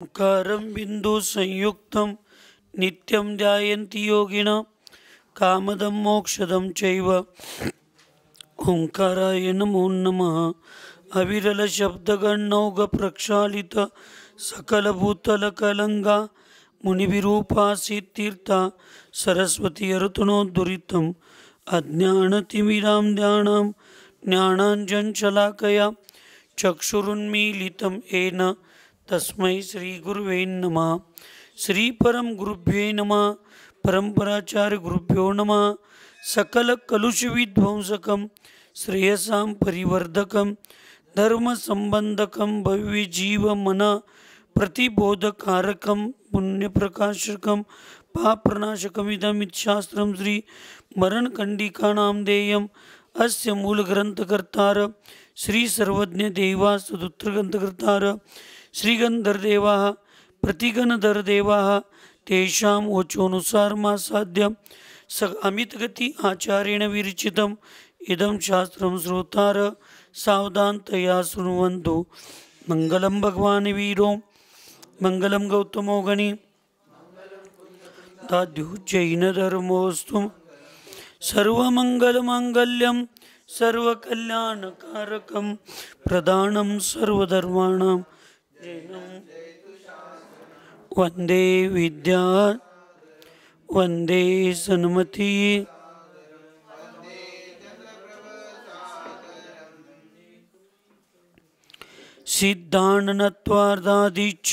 ओंकारं बिंदु संयुक्तं नित्यं ध्यायन्ति योगिनः कामदं मोक्षदं चैव ओंकाराय नमो नमः। अविरल शब्दगणौघ प्रक्षालित सकलभूतलकलंगा मुनिविरूपासीतीर्था सरस्वती अरुतनोद्धुरितम् अज्ञानतिमिरां ध्यानां ज्ञानाञ्जनशलाकया चक्षुरुन्मीलितं येन तस्मै श्रीगुरुवे नमः। श्रीपरम गुरुभ्यो नमः। परम्पराचार्य गुरुभ्यो नमः। सकलकलुषविध्वंसकं श्रेयसां परिवर्धकं धर्मसंबंधकं भव्यजीवमन प्रतिबोधकारकं पुण्यप्रकाशकं पापप्रणाशकमिदमिच्छास्त्रं श्री मरणकण्डिकानां देयम् अस्य मूलग्रन्थकर्तार श्री सर्वज्ञदेवा सदुत्तरग्रन्थकर्तार श्रीगन्धर्देवाः प्रतिगणधरदेवाः तेषां वचोनुसारमासाद्य स अमितगति आचार्येण विरचितम् इदं शास्त्रं श्रोतार सावधानतया शृण्वन्तु। मंगलं भगवान् वीरो मंगलं गौतमो गणि दाद्यो जैनधर्मोऽस्तु सर्वमङ्गलमाङ्गल्यं सर्वकल्याणकारकं प्रदानं सर्वधर्माणां वन्दे विद्या वन्दे सन्मति। सिद्धाननत्वार्धादिच्च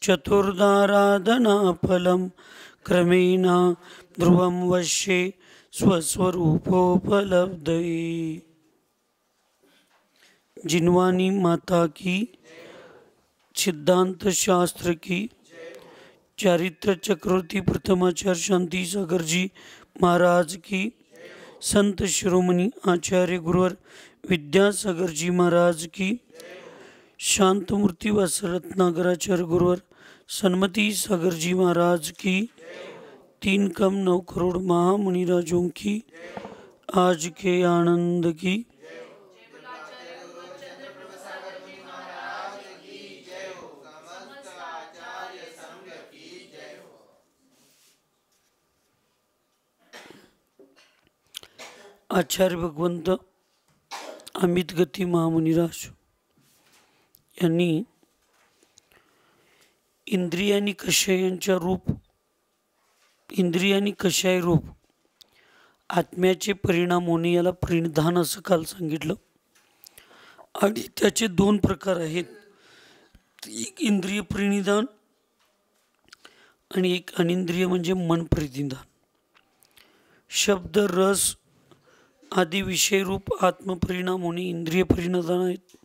चतुर्धाराधनाफलं क्रमेण ध्रुवं वश्ये स्वस्वरूपोपलब्धये। जिनवानी माता की, सिद्धांत शास्त्र की, चारित्र चक्रवर्ती प्रथमाचार्य शांति सागर जी महाराज की, संत शिरोमणि आचार्य गुरुवर विद्यासागर जी महाराज की, शांतमूर्ति वसरत्नागराचार्य गुरुवर सन्मति सागर जी महाराज की, 3 कम 9 करोड़ महामुनिराजों की आज के आनंद की। आचार्य भगवंत अमित गती महामुनिराज यांनी इंद्रियांनी कषायांच्या रूप इंद्रियांनी कषाय रूप आत्म्याचे परिणाम होणे याला परिधान असं काल सांगितलं। आणि त्याचे 2 प्रकार आहेत, एक इंद्रिय परिनिधान आणि एक अनिंद्रिय म्हणजे मन परिनिधान। शब्द रस आदि विषय रूप आत्मपरिणाम होणे इंद्रिय परिनिधान आहेत।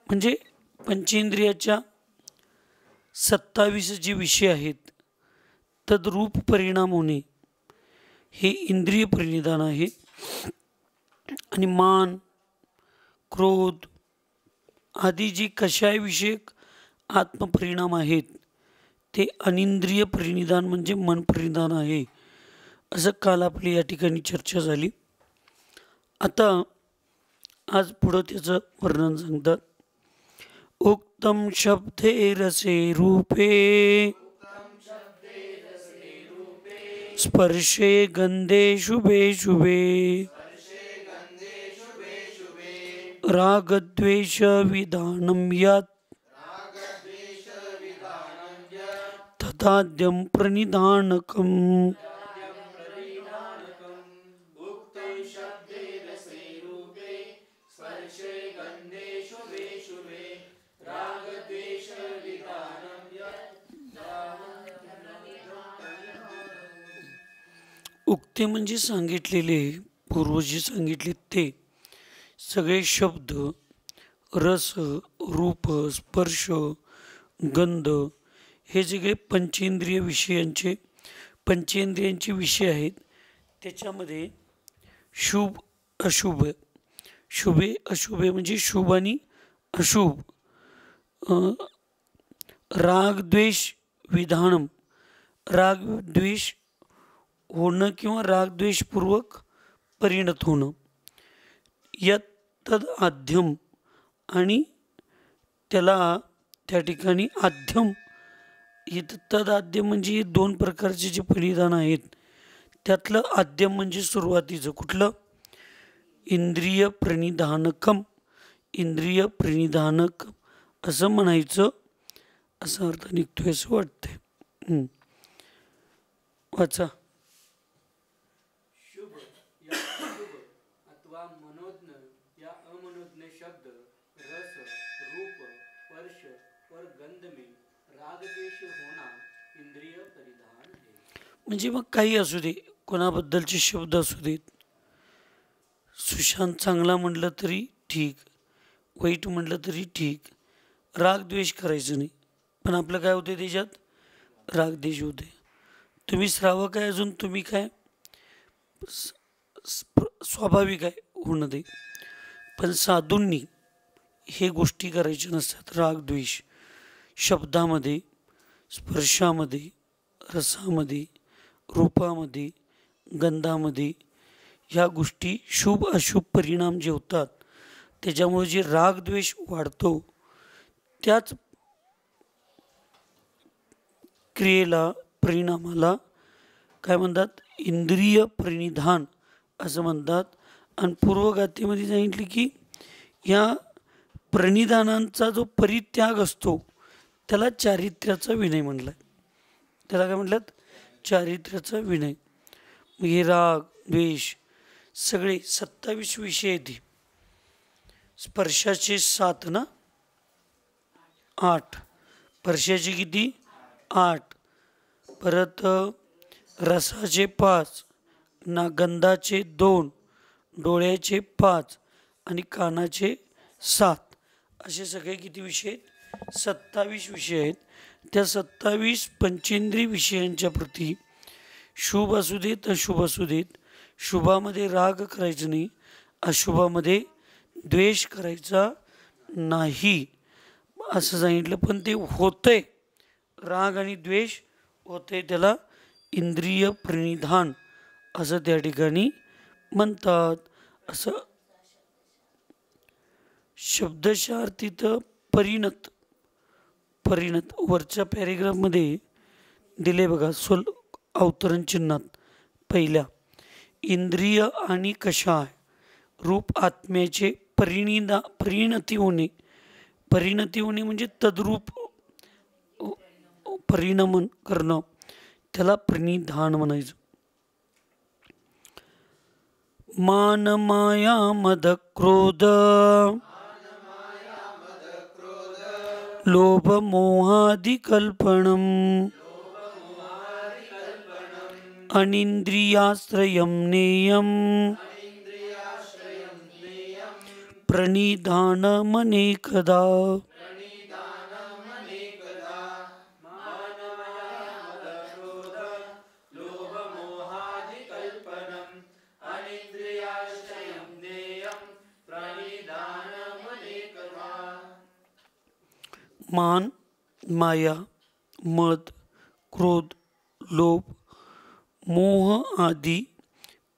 म्हणजे पंचेंद्रियाच्या 27 जे विषय आहेत तद्रूप परिणाम होणे हे इंद्रिय परिनिधान आहे। आणि मान क्रोध आदि जी कषाय विषयक आत्मपरिणाम आहेत ते अनिंद्रिय परिनिधान म्हणजे मन परिनिधान आहे, असं काल आपली या ठिकाणी चर्चा झाली। आता आज पुढं त्याचं वर्णन सांगतात। उक्तम शब्दे रसे रूपे स्पर्शे गंधे शुभे शुभे रागद्वेष विधानं यत् तदाद्यं प्रणिधानकम्। उक्ते म्हणजे सांगितलेले, पूर्वजी सांगितले ते सगळे शब्द, रस, रूप, स्पर्श, गंध हे सगळे पंचेंद्रियांचे विषय आहेत। त्याच्यामध्ये शुभ अशुभ, शुभे अशुभे म्हणजे शुभ आणि अशुभ, राग द्वेष विधानम, राग द्वेष होणं किंवा रागद्वेषपूर्वक परिणत होणं, यत तद आद्यम आणि त्याला त्या ठिकाणी आद्यम, इथं तद आद्यम म्हणजे हे दोन प्रकारचे जे परिधान आहेत त्यातलं आद्यम म्हणजे सुरुवातीचं कुठलं, इंद्रिय प्रणिधानकम, इंद्रिय प्रणिधानक असं म्हणायचं, असा अर्थ निघतोय असं वाटतंय. वाचा. शुभ या अशुभ अथवा मनोज्ञ या अमनोज्ञ शब्द रस रूप स्पर्श और गंध में राग द्वेष होना इंद्रिय परिधान है. म्हणजे मग काही असू दे, कोणाबद्दलचे शब्द असू देत, सुशांत चांगला म्हटलं तरी ठीक, वाईट म्हटलं तरी ठीक, राग द्वेष करायचं नाही. पण आपलं काय होते त्याच्यात, राग द्वेष होते. तुम्ही श्रावक आहे अजून, तुम्ही काय स्वाभाविक आहे होणं दे, पण साधूंनी हे गोष्टी करायच्या नसतात. राग द्वेष शब्दामध्ये, स्पर्शामध्ये, रसामध्ये, रूपामध्ये, गंधामध्ये, ह्या गोष्टी शुभ अशुभ परिणाम जे होतात त्याच्यामुळे जे राग द्वेष वाढतो त्याच क्रियेला, परिणामाला काय म्हणतात, इंद्रिय प्रणिधान असं म्हणतात. आणि पूर्वगाथेमध्ये सांगितले की या प्रणिधानांचा जो परित्याग असतो त्याला चारित्र्याचा विनय म्हणलाय. त्याला काय म्हटलं, चारित्र्याचा विनय. मग हे राग द्वेष सगळे 27 विषय आहेत. स्पर्शाचे 7 ना, 8, स्पर्शाचे किती, 8, परत रसाचे 5, ना गंधाचे 2, डोळ्याचे 5 आणि कानाचे 7, असे सगळे किती विषय आहेत, 27 विषय आहेत. त्या 27 पंचेंद्रिय विषयांच्या प्रती शुभ असू देत अशुभ असू देत, शुभामध्ये राग करायचं नाही, अशुभामध्ये द्वेष करायचा नाही असं सांगितलं. पण ते होतंय, राग आणि द्वेष होतंय, त्याला इंद्रिय प्रणिधान असं त्या ठिकाणी म्हणतात. असं शब्दशः तिथं परिणत, परिणत वरच्या पॅरेग्राफमध्ये दिले बघा, अवतरण चिन्हात पहिल्या, इंद्रिय आणि कषाय रूप आत्म्याचे परिणती होणे, परिणती होणे म्हणजे तद्रूप परिणमन करणं, त्याला प्रणिधान म्हणायचं. मान माया मद क्रोध लोभ मोहादि कल्पनम अनिंद्रियाश्रयं नेयं प्रणिधानमनेकदा. मान माया मद क्रोध लोभ मोह आदी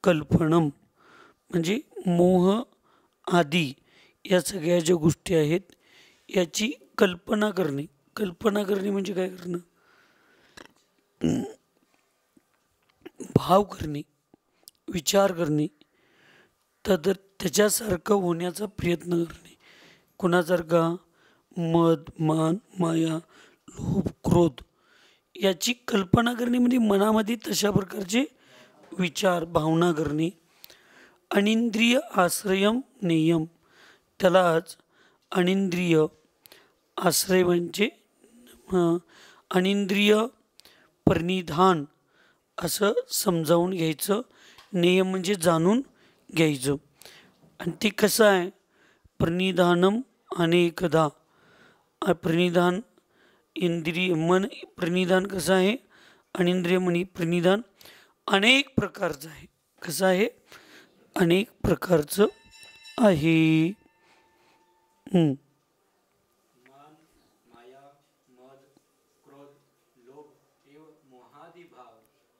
कल्पनम म्हणजे मोह आदी या सगळ्या ज्या गोष्टी आहेत याची कल्पना करणे. कल्पना करणे म्हणजे काय करणं, भाव करणे, विचार करणे, त्याच्यासारखं होण्याचा प्रयत्न करणे. कोणासारखा, मद मान माया लोभ क्रोध याची कल्पना करणे म्हणजे मनामध्ये तशा प्रकारचे विचार भावना करणे. अनिंद्रिय आश्रयम नेयम, त्यालाच अनिंद्रिय आश्रय म्हणजे अनिंद्रिय प्रणिधान असं समजावून घ्यायचं. नेयम म्हणजे जाणून घ्यायचं. आणि ते कसं आहे, प्रणिधानम अनेकदा, प्रणिधान इंद्रिय मन प्रणिधान कसं आहे, अनिंद्रिय मनी प्रणिधान अनेक प्रकारचं आहे. कसं आहे, अनेक प्रकारचं आहे. मान माया मद क्रोध लोभ एवं मोहादि भाव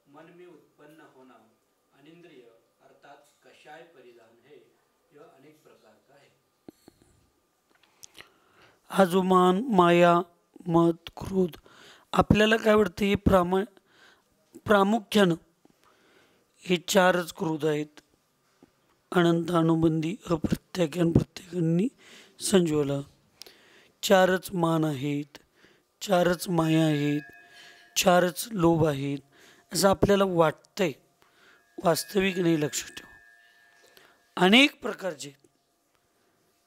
मन में उत्पन्न होना अनिंद्रिय अर्थात कषाय परिधान है, यह अनेक प्रकार का है. हा जो मान माया मद क्रोध आपल्याला काय वाटतं हे प्रामुख्यानं हे चारच क्रोध आहेत. अनंत अनुबंधी अप्रत्याख्यान प्रत्येकांनी संजवला. चारच मान आहेत, चारच माया आहेत, चारच लोभ आहेत असं आपल्याला वाटतंय. वास्तविक नाही. लक्षात ठेवा अनेक प्रकारचे.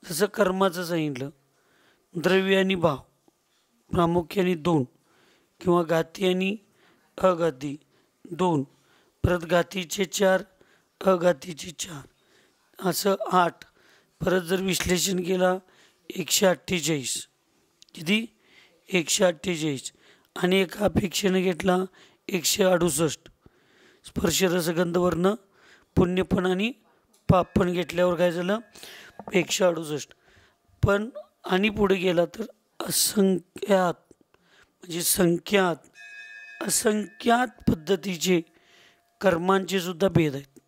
जसं कर्माचं सांगितलं, द्रव्य आणि भाव प्रामुख्याने 2 किंवा घाती आणि अघाती 2, परत घातीचे 4 अघातीचे 4 असं 8. परत जर विश्लेषण केला 148. किती? 148. आणि एका अपेक्षेनं घेतला 168. स्पर्शरसगंधवर्ण पुण्यपण आणि पापण घेतल्यावर काय झालं? 168. पण आणि पुढे गेला तर असंख्यात म्हणजे संख्यात असंख्यात पद्धतीचे कर्मांचे सुद्धा भेद आहेत.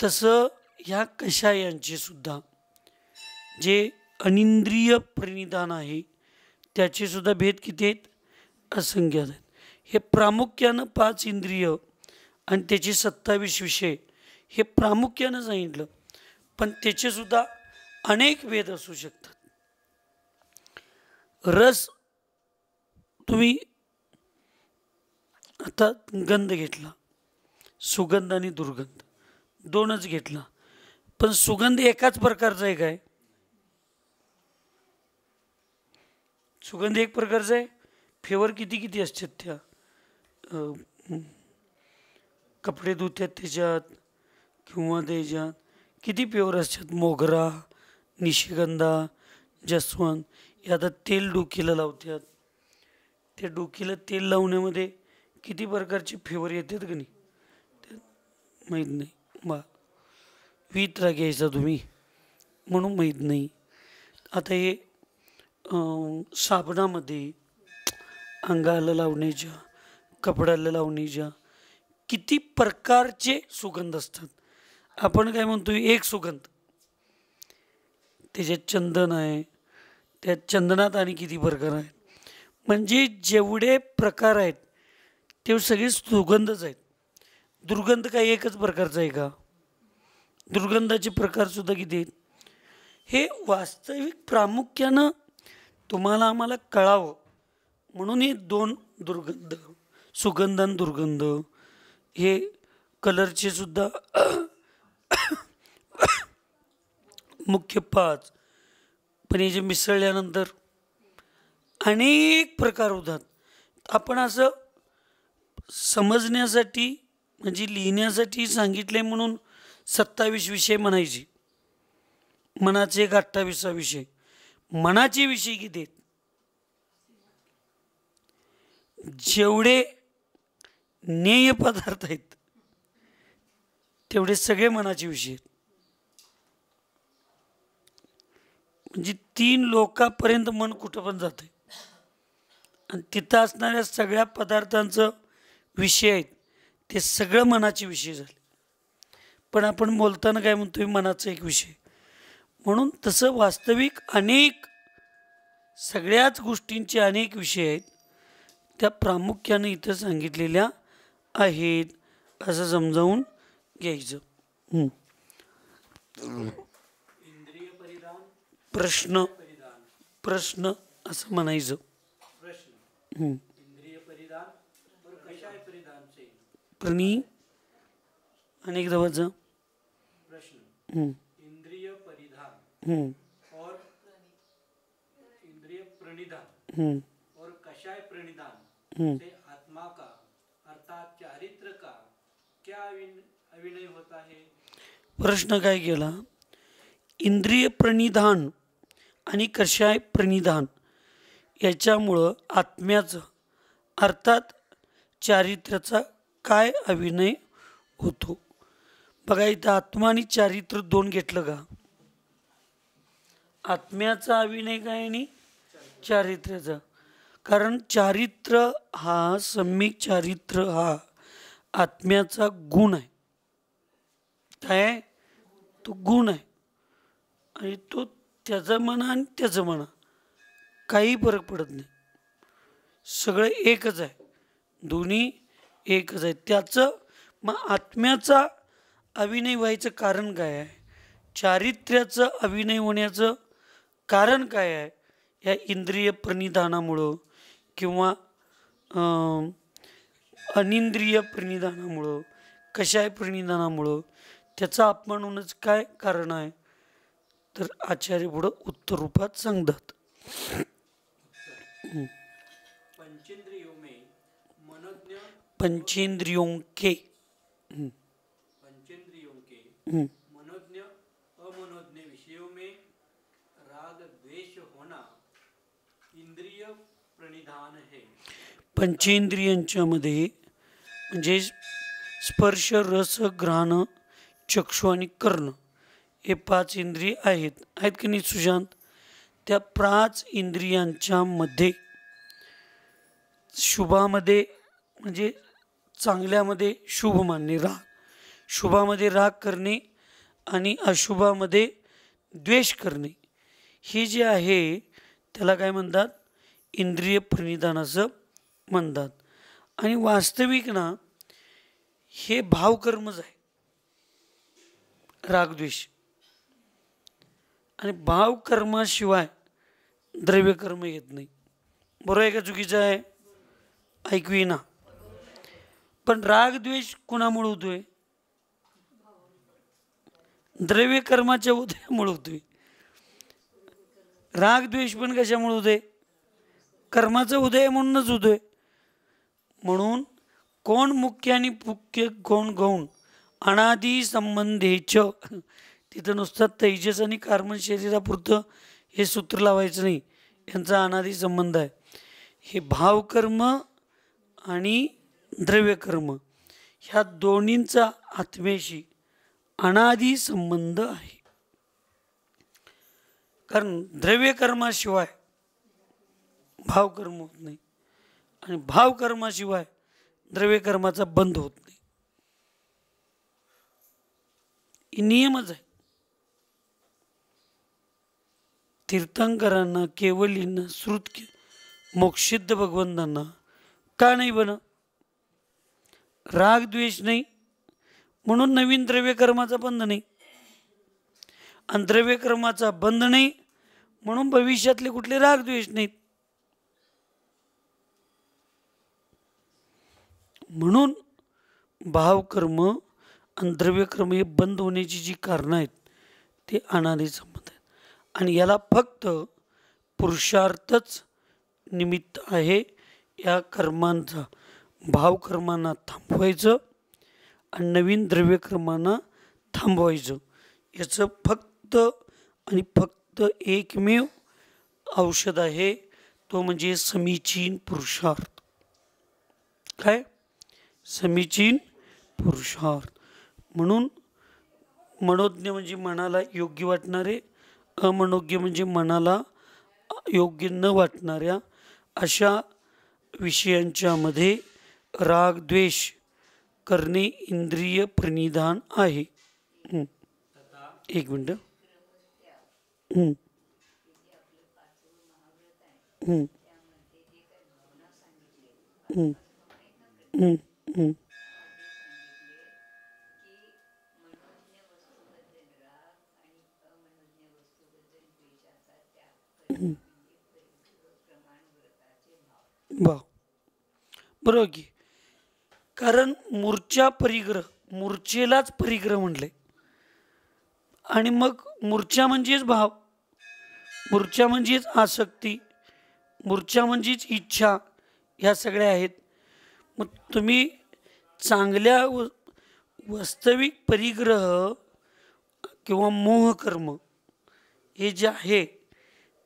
तसं ह्या कषायांचे सुद्धा जे अनिंद्रिय प्रणिधान आहे त्याचे सुद्धा भेद किती आहेत? असंख्यात आहेत. हे प्रामुख्यानं 5 इंद्रिय आणि त्याचे 27 विषय हे प्रामुख्यानं सांगितलं. पण त्याचे सुद्धा अनेक भेद असू शकतात. रस तुम्ही आता गंध घेतला, सुगंध आणि दुर्गंध 2च घेतला. पण सुगंध एकाच प्रकारचा आहे काय? सुगंध एक प्रकारचा आहे. फ्लेवर किती किती असतात त्या कपडे धुत्यात त्याच्यात किंवा त्याच्यात किती फ्लेवर असतात. मोगरा, निशिगंधा, जसवंत. हे आता तेल डोकीला लावतात. त्या डोकीला तेल लावण्यामध्ये किती प्रकारचे फ्लेवर येतात का नाही ते माहीत नाही. वितरा घ्यायचा तुम्ही म्हणून माहीत नाही. आता हे साबणामध्ये अंगाला लावण्याच्या कपड्याला लावण्याच्या किती प्रकारचे सुगंध असतात. आपण काय म्हणतो एक सुगंध, त्याच्यात चंदन आहे, त्यात चंदनात आणि किती प्रकार आहेत. म्हणजे जेवढे प्रकार आहेत ते सगळे सुगंधच आहेत. दुर्गंध काय एकच प्रकारचा आहे का? दुर्गंधाचे प्रकार सुद्धा किती आहेत? हे वास्तविक प्रामुख्यानं तुम्हाला आम्हाला कळावं म्हणून हे 2 दुर्गंध, सुगंध आणि दुर्गंध हे कलरचे सुद्धा मुख्य 5. पण हे जे मिसळल्यानंतर अनेक प्रकार होतात. आपण असं समजण्यासाठी म्हणजे लिहिण्यासाठी सांगितले म्हणून 27 विषय म्हणायचे. मनाचे एक 28 विषय. मनाचे विषय किती आहेत? जेवढे ज्ञेय पदार्थ आहेत तेवढे सगळे मनाचे विषय आहेत. म्हणजे 3 लोकांपर्यंत मन कुठं पण जाते आणि तिथं असणाऱ्या सगळ्या पदार्थांचं विषय आहेत ते सगळं मनाचे विषय झाले. पण आपण बोलताना काय म्हणतोय? मनाचा एक विषय. म्हणून तसं वास्तविक अनेक सगळ्याच गोष्टींचे अनेक विषय आहेत. त्या प्रामुख्याने इथं सांगितलेल्या आहेत असं समजावून घ्यायचं. इंद्रिय परिधान प्रश्न परिधान प्रश्न असं म्हणायचं. प्रश्न इंद्रिय परिधान और कषाय परिधान से प्रणि अनेक वाचा. प्रश्न इंद्रिय परिधान और इंद्रिय प्रणिधान और कषाय प्रणिधान से आत्मा का अर्थात चारित्र का क्या अभिनय होता है? प्रश्न काय केला? इंद्रिय प्रणिधान आणि कषाय प्रणिधान याच्यामुळं आत्म्याचं अर्थात चारित्र्याचा काय अभिनय होतो? बघा इथं आत्मा आणि चारित्र 2 घेतलं का? आत्म्याचा अभिनय काय आणि चारित्र्याचा. कारण चारित्र हा सम्यक चारित्र हा आत्म्याचा गुण आहे. काय? तो गुण आहे आणि तो त्याचं म्हणा आणि त्याचं म्हणा, काही फरक पडत नाही. सगळं एकच आहे, दोन्ही एकच आहे. त्याचं मग आत्म्याचा अभिनय व्हायचं कारण काय आहे, चारित्र्याचं अभिनय होण्याचं कारण काय आहे? या इंद्रिय प्रणिधानामुळं किंवा अनिंद्रिय प्रणिधानामुळं, कशाय प्रणिधानामुळं त्याचा अपमान होण्याचं काय कारण आहे? तर आचार्य पुढं उत्तर रूपात सांगतात. पंचेंद्रियों में मनोज्ञ पंचेंद्रियों के पंचेंद्रियों के हम्म, मनोज्ञ अमनोज्ञ विषयों में राग द्वेष होना इंद्रिय प्रणिधान है. पंचेंद्रियांच्या मध्ये म्हणजे स्पर्श, रस, घ्राण, चक्षु आणि कर्ण हे 5 इंद्रिय आहेत की नाही सुशांत? त्या 5 इंद्रियांच्या मध्ये शुभामध्ये म्हणजे चांगल्यामध्ये शुभ मानणे राग, शुभामध्ये राग करणे आणि अशुभामध्ये द्वेष करणे, हे जे आहे त्याला काय म्हणतात? इंद्रिय प्रणिधान असं म्हणतात. आणि वास्तविक ना हे भावकर्मच आहे, रागद्वेष. आणि भावकर्माशिवाय द्रव्यकर्म येत नाही. बरोबर आहे का चुकीचं आहे? ऐकू ना. पण रागद्वेष कुणामुळे होतोय? द्रव्यकर्माच्या उदयामुळे होतोय. रागद्वेष पण कशामुळे होतोय? कर्माचा उदय म्हणूनच होतोय. म्हणून कोण मुख्य आणि मुख्य कोण गौण अनादी संबंधेच, तिथं नुसतं तेजस आणि कार्बन शरीरापुरतं हे सूत्र लावायचं नाही, यांचा अनादी संबंध आहे. हे भावकर्म आणि द्रव्यकर्म ह्या दोन्हींचा आत्म्याशी अनादी संबंध आहे. कारण द्रव्यकर्माशिवाय भावकर्म होत नाही आणि भावकर्माशिवाय द्रव्यकर्माचा बंध होत नाही. हे नियमच आहे. तीर्थंकरांना, केवलींना, श्रुत मोक्षिद्ध भगवंतांना का नाही बन? राग द्वेष नाही म्हणून नवीन द्रव्यकर्माचा बंध नाही, आणि द्रव्यकर्माचा बंध नाही म्हणून भविष्यातले कुठले राग द्वेष नाहीत. म्हणून भावकर्म आणि द्रव्यकर्म हे बंद होण्याची जी कारणं आहेत ते अनादी संबंध आहेत. आणि याला फक्त पुरुषार्थच निमित्त आहे. या कर्मांचा, भावकर्मांना थांबवायचं आणि नवीन द्रव्यकर्मांना थांबवायचं, याचं फक्त आणि फक्त एकमेव औषध आहे, तो म्हणजे समीचीन पुरुषार्थ. काय? समीचीन पुरुषार्थ. म्हणून मनोज्ञ म्हणजे मनाला योग्य वाटणारे, अमनोज्ञ म्हणजे मनाला योग्य न वाटणाऱ्या अशा विषयांच्या मध्ये राग द्वेष करणे इंद्रिय प्रणिधान आहे. एक मिनिट. बरोबर की. कारण मूर्छा परिग्रह, मूर्छेलाच परिग्रह म्हटले. आणि मग मूर्छा म्हणजेच भाव, मूर्छा म्हणजेच आसक्ती, मूर्छा म्हणजेच इच्छा, ह्या सगळ्या आहेत. मग तुम्ही चांगल्या वास्तविक परिग्रह किंवा मोहकर्म हे जे आहे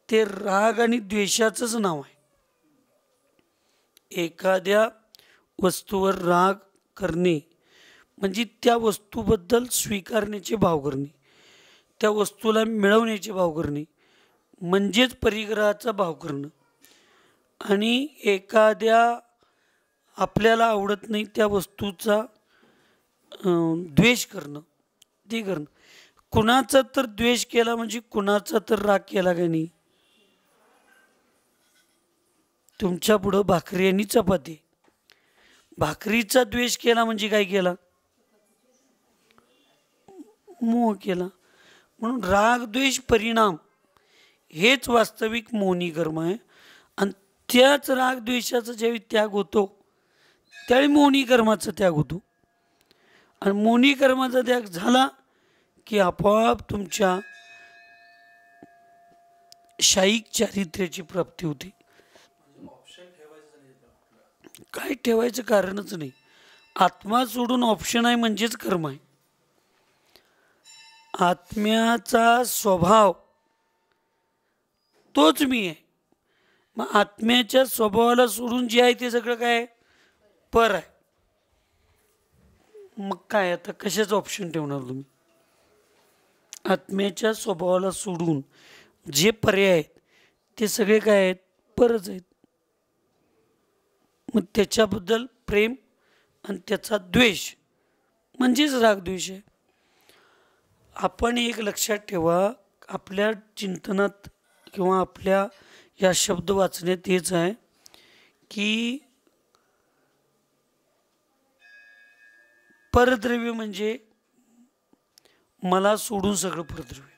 ते राग आणि द्वेषाचंच नाव आहे. एखाद्या वस्तूवर राग करणे म्हणजे त्या वस्तूबद्दल स्वीकारण्याचे भाव करणे, त्या वस्तूला मिळवण्याचे भाव करणे म्हणजेच परिग्रहाचा भाव करणं. आणि एखाद्या आपल्याला आवडत नाही त्या वस्तूचा द्वेष करणं, ते करणं. कुणाचा तर द्वेष केला म्हणजे कुणाचा तर राग केला का नाही. तुमच्या पुढं भाकरी आणि चपाती, भाकरीचा द्वेष केला म्हणजे काय केला, मोह केला. म्हणून राग द्वेष परिणाम हेच वास्तविक मौनी कर्म आहे. आणि त्याच राग द्वेषाचा ज्यावेळी त्याग होतो त्यावेळी मौनी कर्माचा त्याग होतो. आणि मौनी कर्माचा त्याग झाला की आपोआप तुमच्या शाईक चारित्र्याची प्राप्ती होती. काय ठेवायचं कारणच नाही. आत्मा सोडून ऑप्शन आहे म्हणजेच कर्म आहे. आत्म्याचा स्वभाव तोच मी आहे. मग आत्म्याच्या स्वभावाला सोडून जे आहे ते सगळं काय पर आहे. मग काय आता कशाचं ऑप्शन ठेवणार तुम्ही. आत्म्याच्या स्वभावाला सोडून जे पर्याय आहेत ते सगळे काय आहेत, परच आहेत. मग त्याच्याबद्दल प्रेम आणि त्याचा द्वेष म्हणजेच रागद्वेष आहे. आपण एक लक्षात ठेवा, आपल्या चिंतनात किंवा आपल्या या शब्द वाचण्यात हेच आहे की परद्रव्य म्हणजे मला सोडून सगळं परद्रव्य.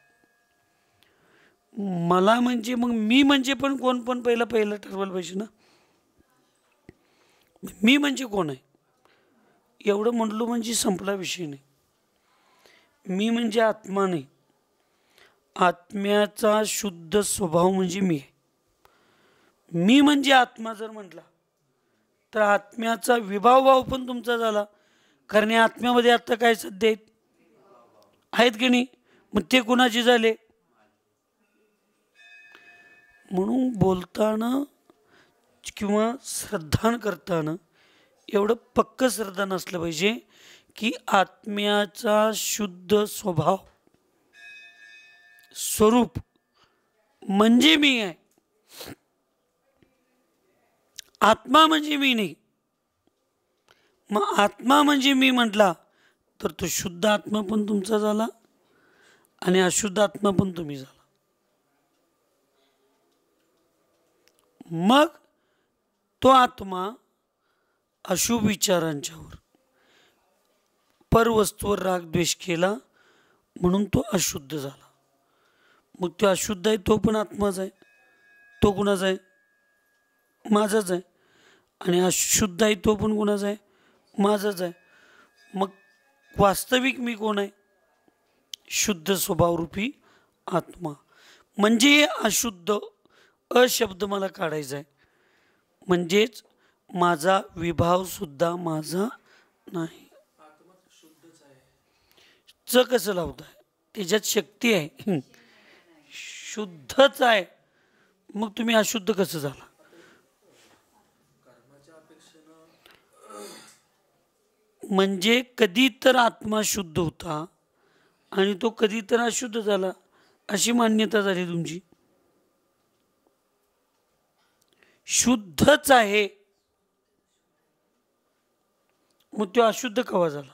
मला म्हणजे मग मी म्हणजे पण कोण, पण पहिला ठरवायला पाहिजे ना. मी म्हणजे कोण आहे एवढं म्हणलो म्हणजे संपला विषय नाही. मी म्हणजे आत्मा नाही. आत्म्याचा शुद्ध स्वभाव म्हणजे मी आहे. मी म्हणजे आत्मा जर म्हटला तर आत्म्याचा विभावभाव पण तुमचा झाला. कारण या आत्म्यामध्ये आत्ता काय सध्या आहेत की नाही. मग ते कुणाचे झाले. म्हणून बोलताना किंवा श्रद्धान करताना एवढं पक्क श्रद्धा नसलं पाहिजे की आत्म्याचा शुद्ध स्वभाव स्वरूप म्हणजे मी आहे. आत्मा म्हणजे मी नाही. मग आत्मा म्हणजे मी म्हटला तर तो शुद्ध आत्मा पण तुमचा झाला आणि अशुद्ध आत्मा पण तुम्ही झाला. मग तो आत्मा अशुभ विचारांच्यावर परवस्तूवर राग द्वेष केला म्हणून तो अशुद्ध झाला. मग तो अशुद्ध आहे तो पण आत्माच आहे. तो कुणाचा आहे, माझाच आहे. आणि अशुद्ध आहे तो पण कुणाचा आहे, माझाच आहे. मग वास्तविक मी कोण आहे, शुद्ध स्वभावरूपी आत्मा. म्हणजे अशुद्ध अशब्द मला काढायचा आहे. म्हणजेच माझा विभाव सुद्धा माझा नाही. च कसं लावताय, त्याच्यात शक्ती आहे, शुद्धच आहे. मग तुम्ही अशुद्ध कसं झाला. म्हणजे कधी तर आत्मा शुद्ध होता आणि तो कधी तर अशुद्ध झाला अशी मान्यता झाली तुमची. शुद्धच आहे मग तो अशुद्ध कवा झाला.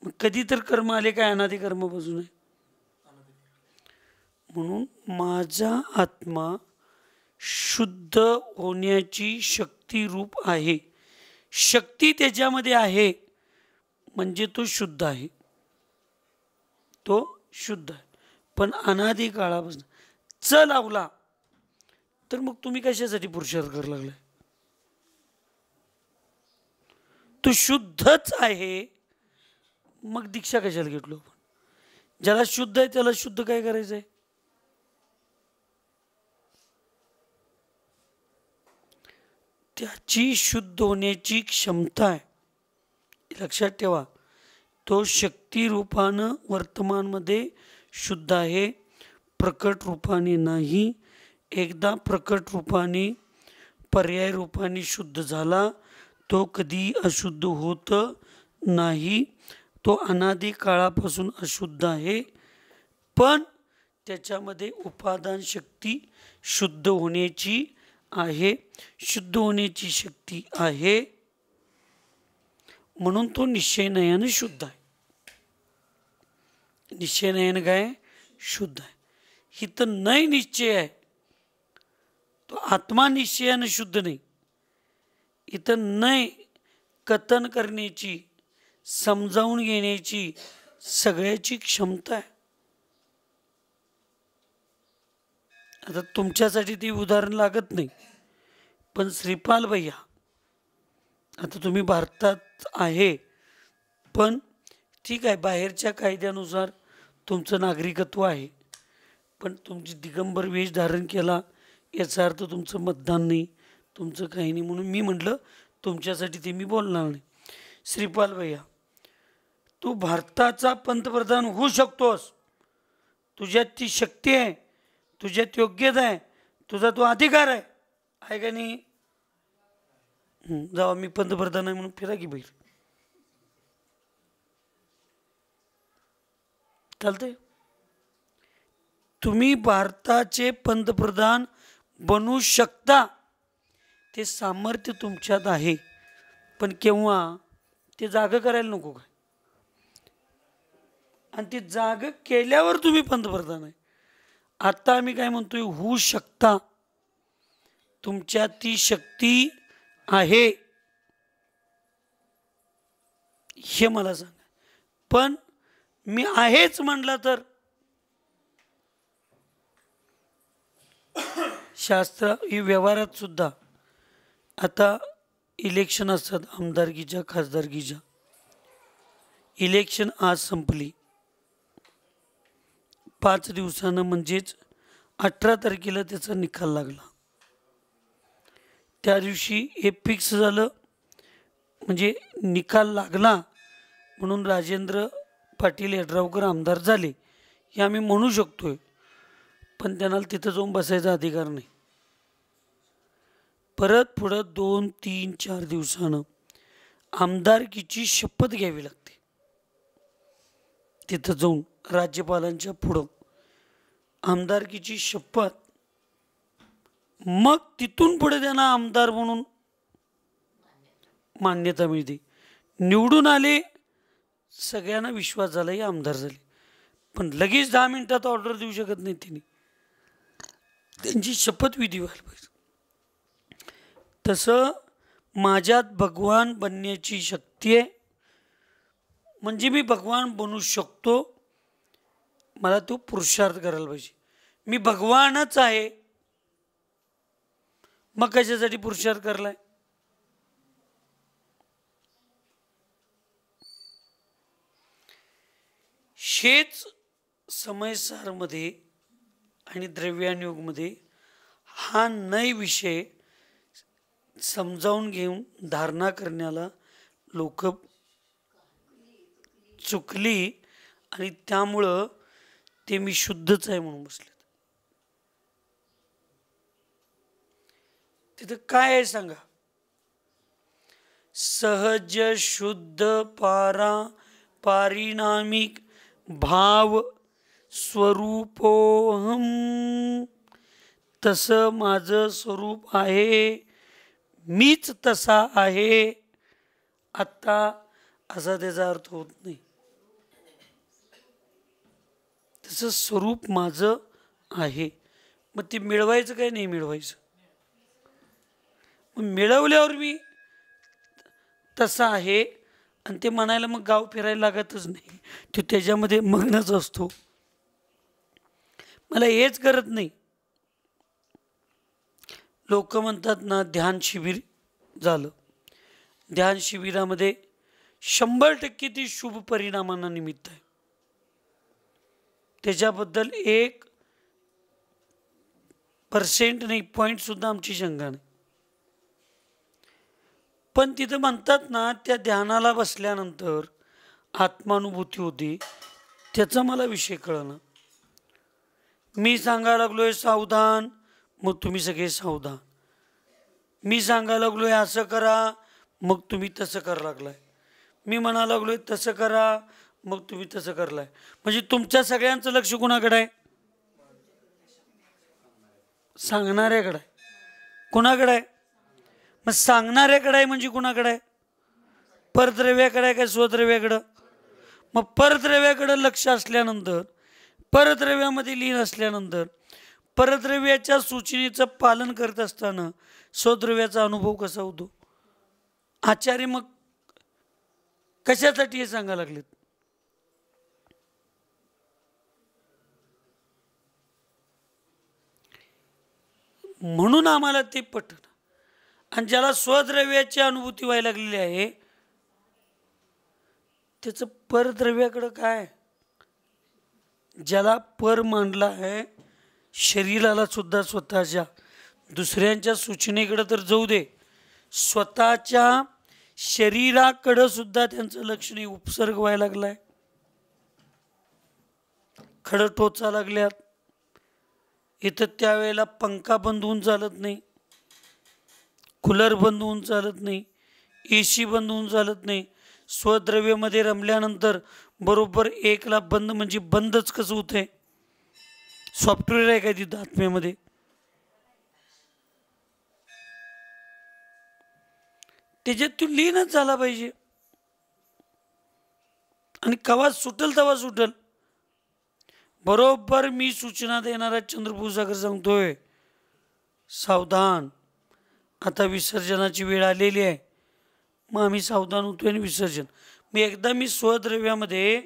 मग कधी तर कर्म आले काय, अनादि कर्मापासून आहे. म्हणून माझा आत्मा शुद्ध होण्याची शक्ती रूप आहे. शक्ती त्याच्यामध्ये आहे म्हणजे तो शुद्ध आहे. तो शुद्ध आहे. पण अनादि काळापासून च लावला तर मग तुम्ही कशासाठी पुरुषार्थ करायला लागलाय. तो शुद्धच आहे मग दीक्षा कशाला घेतलो आपण. ज्याला शुद्ध आहे त्याला शुद्ध काय करायचं आहे. त्याची शुद्ध होण्याची क्षमता आहे, लक्षात ठेवा. तो शक्ती रूपानं वर्तमानमध्ये शुद्ध आहे, प्रकट रूपाने नाही. एकदा प्रकट रूपाने पर्याय रूपाने शुद्ध झाला तो कधी अशुद्ध होत नाही. तो अनादि काळापासून अशुद्ध आहे पण त्याच्यामध्ये उपादान शक्ती शुद्ध होण्याची आहे, शुद्ध होण्याची शक्ती आहे. म्हणून तो निश्चयनयाने शुद्ध आहे. निश्चय नाही ना काय शुद्ध आहे. इथं नाही निश्चय आहे, तो आत्मा निश्चयानं शुद्ध नाही. इथं नाही कथन करण्याची, समजावून घेण्याची सगळ्याची क्षमता आहे. आता तुमच्यासाठी ती उदाहरण लागत नाही, पण श्रीपाल भैया, आता तुम्ही भारतात आहे, पण ठीक आहे बाहेरच्या कायद्यानुसार तुमचं नागरिकत्व आहे, पण तुमची दिगंबर वेश धारण केला याचा अर्थ तुमचं मतदान नाही, तुमचं काही नाही. म्हणून मी म्हटलं तुमच्यासाठी ते मी बोलणार नाही. श्रीपाल भैया, तू भारताचा पंतप्रधान होऊ शकतोस, तुझ्यात ती शक्ती आहे, तुझ्यात योग्यता आहे, तुझा तो अधिकार आहे का नाही? जावा मी पंतप्रधान आहे म्हणून फिरा की बाहेर, चालतंय? तुम्ही भारताचे पंतप्रधान बनू शकता, ते सामर्थ्य तुमच्यात आहे. पण केव्हा ते जागं करायला नको काय? आणि ते जागं केल्यावर तुम्ही पंतप्रधान आहे. आता आम्ही काय म्हणतोय, होऊ शकता, तुमच्यात ती शक्ती आहे हे मला सांगा. पण मी आहेच म्हणलं तर शास्त्र ही व्यवहारात सुद्धा आता इलेक्शन असतात, आमदारकीच्या खासदारकीच्या. इलेक्शन आज संपली, 5 दिवसानं म्हणजेच 18 तारखेला त्याचा निकाल लागला. त्या दिवशी हे फिक्स झालं, म्हणजे निकाल लागला म्हणून राजेंद्र पाटील यड्रावकर आमदार झाले हे आम्ही म्हणू शकतोय. पण त्यांना तिथं जाऊन बसायचा अधिकार नाही. परत पुढं 2, 3, 4 दिवसानं आमदारकीची शपथ घ्यावी लागते तिथं जाऊन, राज्यपालांच्या पुढं आमदारकीची शपथ. मग तिथून पुढे त्यांना आमदार म्हणून मान्यता मिळते. निवडून आले, सगळ्यांना विश्वास झाला हे आमदार झाले. पण लगेच 10 मिनिटात ऑर्डर देऊ शकत नाही त्यांनी, त्यांची शपथविधी व्हायला पाहिजे. तसं माझ्यात भगवान बनण्याची शक्ती आहे, म्हणजे मी भगवान बनू शकतो. मला तो पुरुषार्थ करायला पाहिजे. मी भगवानच आहे, मग कशासाठी पुरुषार्थ करलाय? शेच समयसारमध्ये आणि द्रव्यानुयोगमध्ये हा नय विषय समजावून घेऊन धारणा करण्याला लोक चुकली आणि त्यामुळं ते मी शुद्धच आहे म्हणून बसले. तिथं काय आहे सांगा? सहज शुद्ध पारिणामिक भाव स्वरूपोहम, तसं माझं स्वरूप आहे, मीच तसा आहे. आता असा त्याचा अर्थ होत नाही. तसं स्वरूप माझं आहे, मग ते मिळवायचं काय नाही मिळवायचं? मग मिळवल्यावर मी तसा आहे आणि ते म्हणायला मग गाव फिरायला लागतच नाही, तो त्याच्यामध्ये मग्नच असतो. मला हेच करत नाही. लोक म्हणतात ना ध्यान शिबिर झालं, ध्यान शिबिरामध्ये 100% ती शुभ परिणामांना निमित्त आहे. त्याच्याबद्दल 1% नाही, पॉईंट सुद्धा आमची शंका नाही. पण तिथं म्हणतात ना त्या ध्यानाला बसल्यानंतर आत्मानुभूती होती, त्याचा मला विषय कळना. मी सांगायला लागलोय सावधान, मग तुम्ही सगळे सावधान. मी सांगायला लागलोय असं करा, मग तुम्ही तसं करायला लागलाय. मी म्हणायला लागलोय तसं करा, मग तुम्ही तसं करलाय. म्हणजे तुमच्या सगळ्यांचं लक्ष कुणाकडे आहे? सांगणाऱ्याकडे आहे. कुणाकडे आहे? मग सांगणाऱ्याकडे आहे म्हणजे कुणाकडे आहे? परद्रव्याकडे आहे का स्वद्रव्याकडं? मग परद्रव्याकडे लक्ष असल्यानंतर, परद्रव्यामध्ये लीन असल्यानंतर, परद्रव्याच्या सूचनेचं पालन करत असताना स्वद्रव्याचा अनुभव कसा होतो? आचार्य मग कशासाठी हे सांगायला लागलेत? म्हणून आम्हाला ते पटलं. आणि ज्याला स्वद्रव्याची अनुभूती व्हायला लागलेली आहे त्याचं परद्रव्याकडं काय? ज्याला पर मांडला आहे शरीराला सुद्धा स्वतःच्या, दुसऱ्यांच्या सूचनेकडे तर जाऊ दे, स्वतःच्या शरीराकडं सुद्धा त्यांचं लक्ष नाही, उपसर्ग व्हायला लागलाय, खडं टोचा लागल्यात. इथं त्यावेळेला पंखा बंद होऊन चालत नाही, कूलर बंद होऊन चालत नाही, AC बंद होऊन चालत नाही. स्वद्रव्यामध्ये रमल्यानंतर बरोबर एकला बंद म्हणजे बंदच कसं होतंय? सॉफ्टवेअर आहे काय तिथं आत्म्यामध्ये? त्याच्यात तू लीनच झाला पाहिजे. आणि कवा सुटल तेव्हा सुटल. बरोबर मी सूचना देणारा चंद्रपूर सांगतोय, सावधान, आता विसर्जनाची वेळ आलेली आहे. मग आम्ही सावधान होतोय आणि विसर्जन. मी एकदा मी स्वद्रव्यामध्ये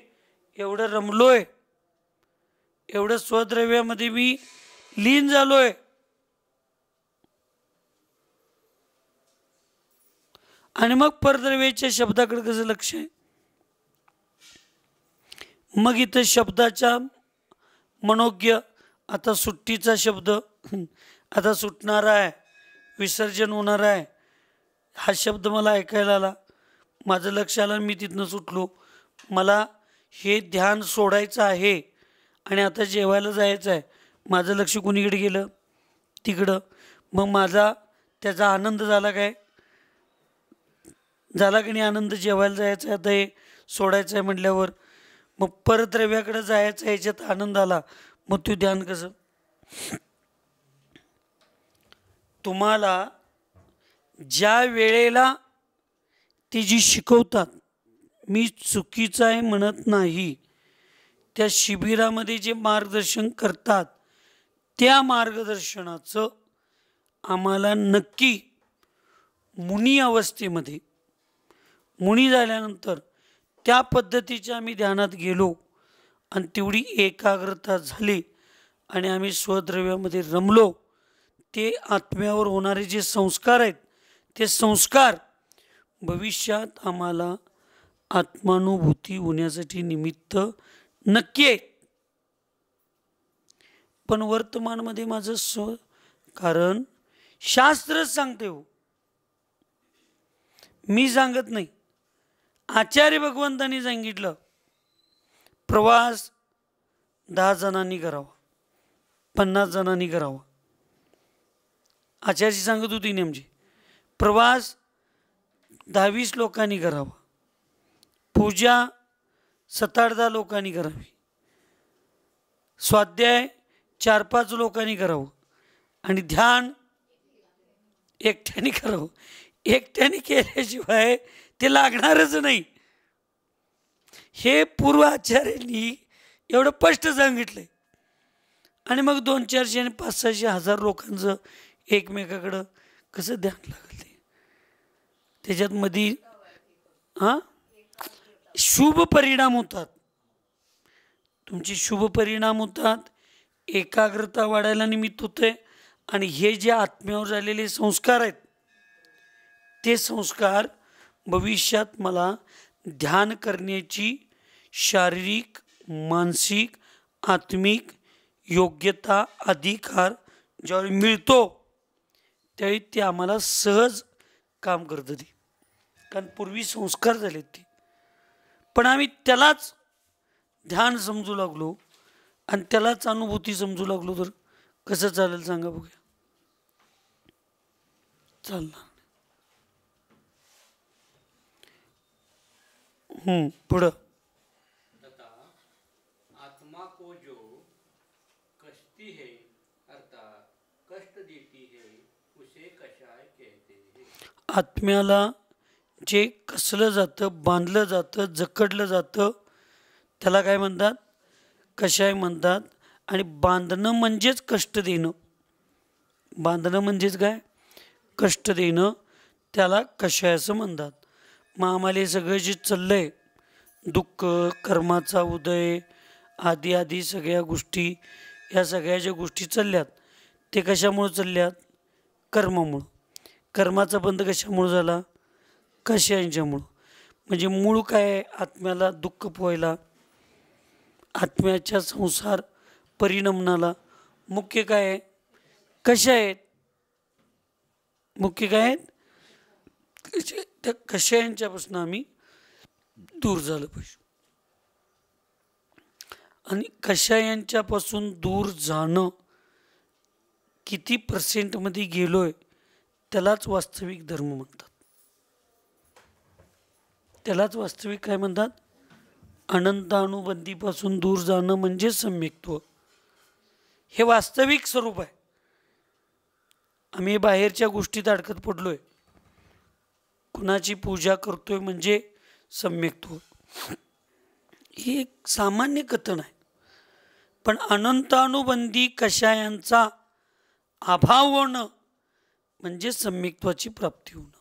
एवढं रमलोय, एवढं स्वद्रव्यामध्ये मी लीन झालोय, आणि मग परद्रव्याच्या शब्दाकडे कसं लक्ष आहे? मग इथं शब्दाच्या मनोज्ञ, आता सुट्टीचा शब्द आता सुटणार आहे, विसर्जन होणार आहे, हा शब्द मला ऐकायला आला, माझं लक्ष आलं, मी तिथनं सुटलो. मला हे ध्यान सोडायचं आहे आणि आता जेवायला जायचं आहे. माझं लक्ष कुणीकडे गेलं? तिकडं. मग माझा त्याचा आनंद झाला काय? झाला की नाही आनंद? जेवायला जायचं आहे, आता हे सोडायचं आहे म्हटल्यावर मग परद्रव्याकडे जायचं, ह्याच्यात आनंद आला, मग तू ध्यान कसं? तुम्हाला ज्या वेळेला ती जी शिकवतात, मी चुकीचं आहे म्हणत नाही, त्या शिबिरामध्ये जे मार्गदर्शन करतात त्या मार्गदर्शनाचं आम्हाला नक्की मुनी अवस्थेमध्ये, मुनी झाल्यानंतर त्या पद्धतीच्या आम्ही ध्यानात गेलो आणि तेवढी एकाग्रता झाली आणि आम्ही स्वद्रव्यामध्ये रमलो. ते आत्म्यावर होणारे जे संस्कार आहेत, ते संस्कार भविष्यात आम्हाला आत्मानुभूती होण्यासाठी निमित्त नक्की आहेत. पण वर्तमानमध्ये माझं कारण शास्त्रच सांगते हो, मी सांगत नाही. आचार्य भगवंतांनी सांगितलं प्रवास 10 जणांनी करावा, 50 जणांनी करावा. आचार्य सांगत होती नेमकी प्रवास 10-20 लोकांनी करावा, पूजा 7-8 लोकांनी करावी, स्वाध्याय 4-5 लोकांनी करावं, आणि ध्यान एकट्याने करावं. एकट्याने केल्याशिवाय ते लागणारच नाही. हे पूर्वाचार्यांनी एवढं स्पष्ट सांगितलंय. आणि मग 200-400 आणि 500-600 हजार लोकांचं एकमेकाकडं कसं ध्यान लागलं? त्याच्यात मध्ये शुभ परिणाम होतात, तुमचे शुभ परिणाम होतात, एकाग्रता वाढायला निमित्त होते. आणि हे जे आत्म्यावर झालेले संस्कार आहेत, ते संस्कार भविष्यात मला ध्यान करण्याची शारीरिक, मानसिक, आत्मिक योग्यता, अधिकार ज्यावेळी मिळतो त्यावेळी ते आम्हाला सहज काम करतं. ते कारण पूर्वी संस्कार झालेत ते, पण आम्ही त्यालाच ध्यान समजू लागलो आणि त्यालाच अनुभूती समजू लागलो, तर कसं चालेल सांगा बघूया? चालणार. पुढं तथा आत्मा को जो कष्टी है अर्थात कष्ट देती है उसे कषाय कहते हैं. आत्म्याला जे कसलं जातं, बांधलं जातं, जकडलं जातं, त्याला काय म्हणतात? कषाय म्हणतात. आणि बांधणं म्हणजेच कष्ट देणं. बांधणं म्हणजेच काय? कष्ट देणं, त्याला कषाय असं म्हणतात. मग आम्हाला हे सगळं जे चाललंय, दुःख, कर्माचा उदय आदी आदी सगळ्या गोष्टी, या सगळ्या ज्या गोष्टी चालल्यात ते कशामुळं चालल्यात? कर्मामुळं. कर्माचा बंध कशामुळं झाला? कषायांच्यामुळं. म्हणजे मूळ काय आहे? आत्म्याला दुःख पोहायला, आत्म्याच्या संसार परिणमनाला मुख्य काय आहे? कशा आहेत? मुख्य काय आहेत? त्या कषायांच्यापासून आम्ही दूर झालं पाहिजे. आणि कषायांच्यापासून दूर जाणं किती पर्सेंटमध्ये गेलोय त्यालाच वास्तविक धर्म म्हणतात. त्यालाच वास्तविक काय म्हणतात? अनंतानुबंधीपासून दूर जाणं म्हणजे सम्यक्त्व. हे वास्तविक स्वरूप आहे. आम्ही बाहेरच्या गोष्टीत अडकत पडलोय. कुणाची पूजा करतोय म्हणजे सम्यक्त्व. ही एक सामान्य कथन आहे. पण अनंतानुबंधी कषायांचा अभाव होणं म्हणजे सम्यक्त्वाची प्राप्ती होणं.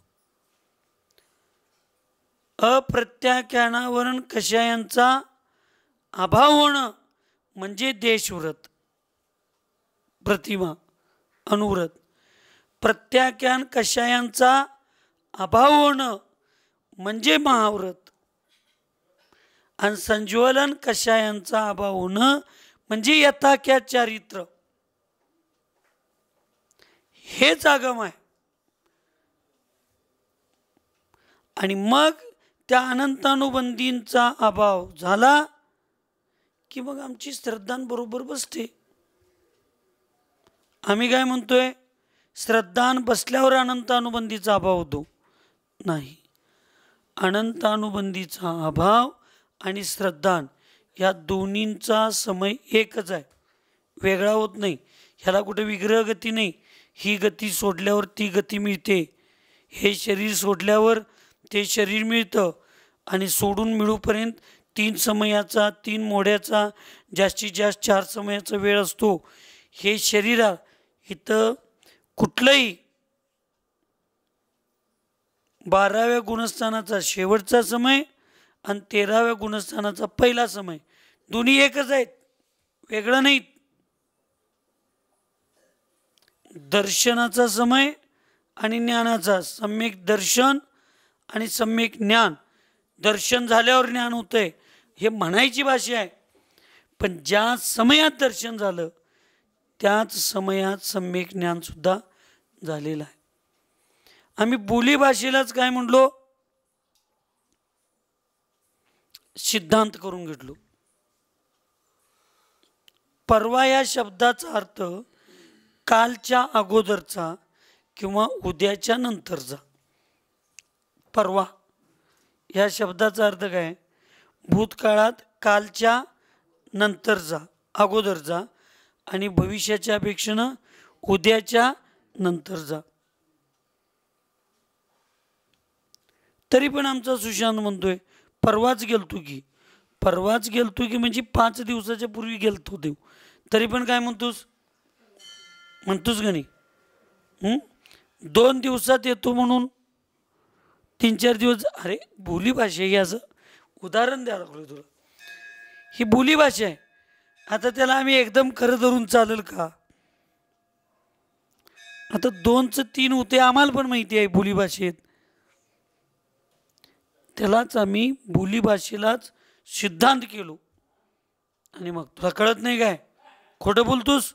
अप्रत्याख्यानावरून कषायांचा अभाव होणं म्हणजे देशव्रत, प्रतिमा, अनुव्रत. प्रत्याख्यान कषायांचा अभाव होणं म्हणजे महाव्रत. आणि संज्वलन कषायांचा अभाव होणं म्हणजे यथाख्यात चारित्र. हेच आगम आहे. आणि मग त्या अनंतानुबंधींचा अभाव झाला की मग आमची श्रद्धा बरोबर बसते. आम्ही काय म्हणतोय? श्रद्धा बसल्यावर अनंतानुबंधीचा अभाव होतो? नाही. अनंतानुबंधीचा अभाव आणि श्रद्धा या दोन्हींचा समय एकच आहे, वेगळा होत नाही. ह्याला कुठे विग्रह गती नाही. ही गती सोडल्यावर ती गती मिळते, हे शरीर सोडल्यावर ते शरीर मिळतं. आणि सोडून मिळूपर्यंत 3 समयाचा, 3 मोड्याचा, जास्तीत जास्त 4 समयाचा वेळ असतो. हे शरीरा इथं कुठलंही 12व्या गुणस्थानाचा शेवटचा समय आणि 13व्या गुणस्थानाचा पहिला समय दोन्ही एकच आहेत, वेगळं नाहीत. दर्शनाचा समय आणि ज्ञानाचा, सम्यक दर्शन आणि सम्यक ज्ञान. दर्शन झाल्यावर ज्ञान होतंय हे म्हणायची भाषा आहे. पण ज्या समयात दर्शन झालं त्याच समयात सम्यक ज्ञान सुद्धा झालेलं आहे. आम्ही बोली भाषेलाच काय म्हणलो? सिद्धांत करून घेतलो. परवा या शब्दाचा अर्थ कालच्या अगोदरचा किंवा उद्याच्या नंतरचा. परवा या शब्दाचा अर्थ काय? भूतकाळात कालच्या नंतरचा, अगोदरचा, आणि भविष्याच्या अपेक्षेनं उद्याच्या नंतरचा. तरी पण आमचा सुशांत म्हणतोय परवाच गेलतो की. परवाच गेलतो की म्हणजे 5 दिवसाच्या पूर्वी गेलतो देव. तरी पण काय म्हणतोस? म्हणतोस का नाही? 2 दिवसात येतो म्हणून 3-4 दिवस. अरे बोली भाषा ही, असं उदाहरण द्यायला लागलो तुला. ही बोली भाषा आहे. आता त्याला आम्ही एकदम खरं धरून चालेल का? आता 2चं 3 होते आम्हाला पण माहिती आहे बोली भाषेत. त्यालाच आम्ही बोली भाषेलाच सिद्धांत केलो. आणि मग तुला कळत नाही काय? खोटं बोलतोस?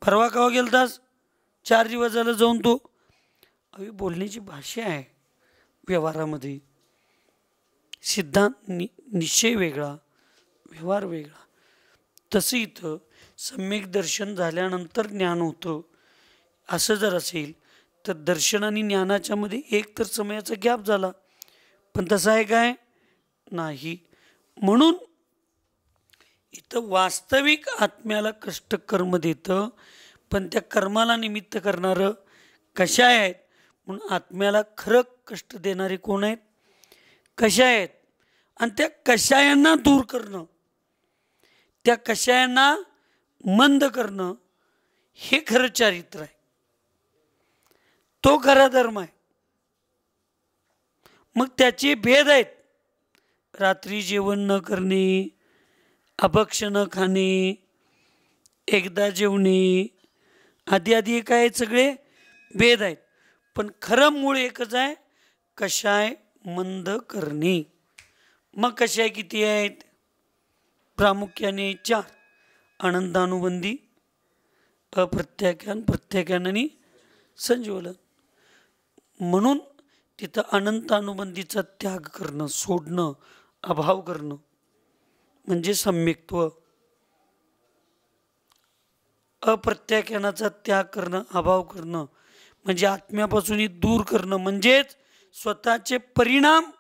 परवा केव्हा गेलतास? 4 दिवस झालं जाऊन तो. अवी बोलण्याची भाषा आहे व्यवहारामध्ये. सिद्धांत निश्चय वेगळा, व्यवहार वेगळा. तसं इथं सम्यक दर्शन झाल्यानंतर ज्ञान होतं असं जर असेल तर दर्शन आणि ज्ञानाच्या मध्ये एक तर समयाचा गॅप झाला. पण तसं आहे काय? नाही. म्हणून इथं वास्तविक आत्म्याला कष्ट कर्म देतं, पण त्या कर्माला निमित्त करणारं कषाय आहेत. म्हणून आत्म्याला खरं कष्ट देणारे कोण आहेत? कषाय आहेत. आणि त्या कषायांना दूर करणं, त्या कषायांना मंद करणं, हे खरं चारित्र्य आहे, तो खरा धर्म आहे. मग त्याचे भेद आहेत. रात्री जेवण न करणे, अभक्ष न खाणे, एकदा जेवणे, आधी आधी काय सगळे भेद आहेत. पण खरं मूळ एकच आहे, कषाय मंद करणे. मग कषाय किती आहेत? प्रामुख्याने 4: अनंतानुबंधी, अप्रत्याख्यान, प्रत्याख्यान आणि संजीवलन. म्हणून तिथं अनंतानुबंधीचा त्याग करणं, सोडणं, अभाव करणं म्हणजे सम्यक्त्व. अप्रत्याख्यानाचा त्याग करणं, अभाव करणं म्हणजे आत्म्यापासून दूर करणं, म्हणजेच स्वतःचे परिणाम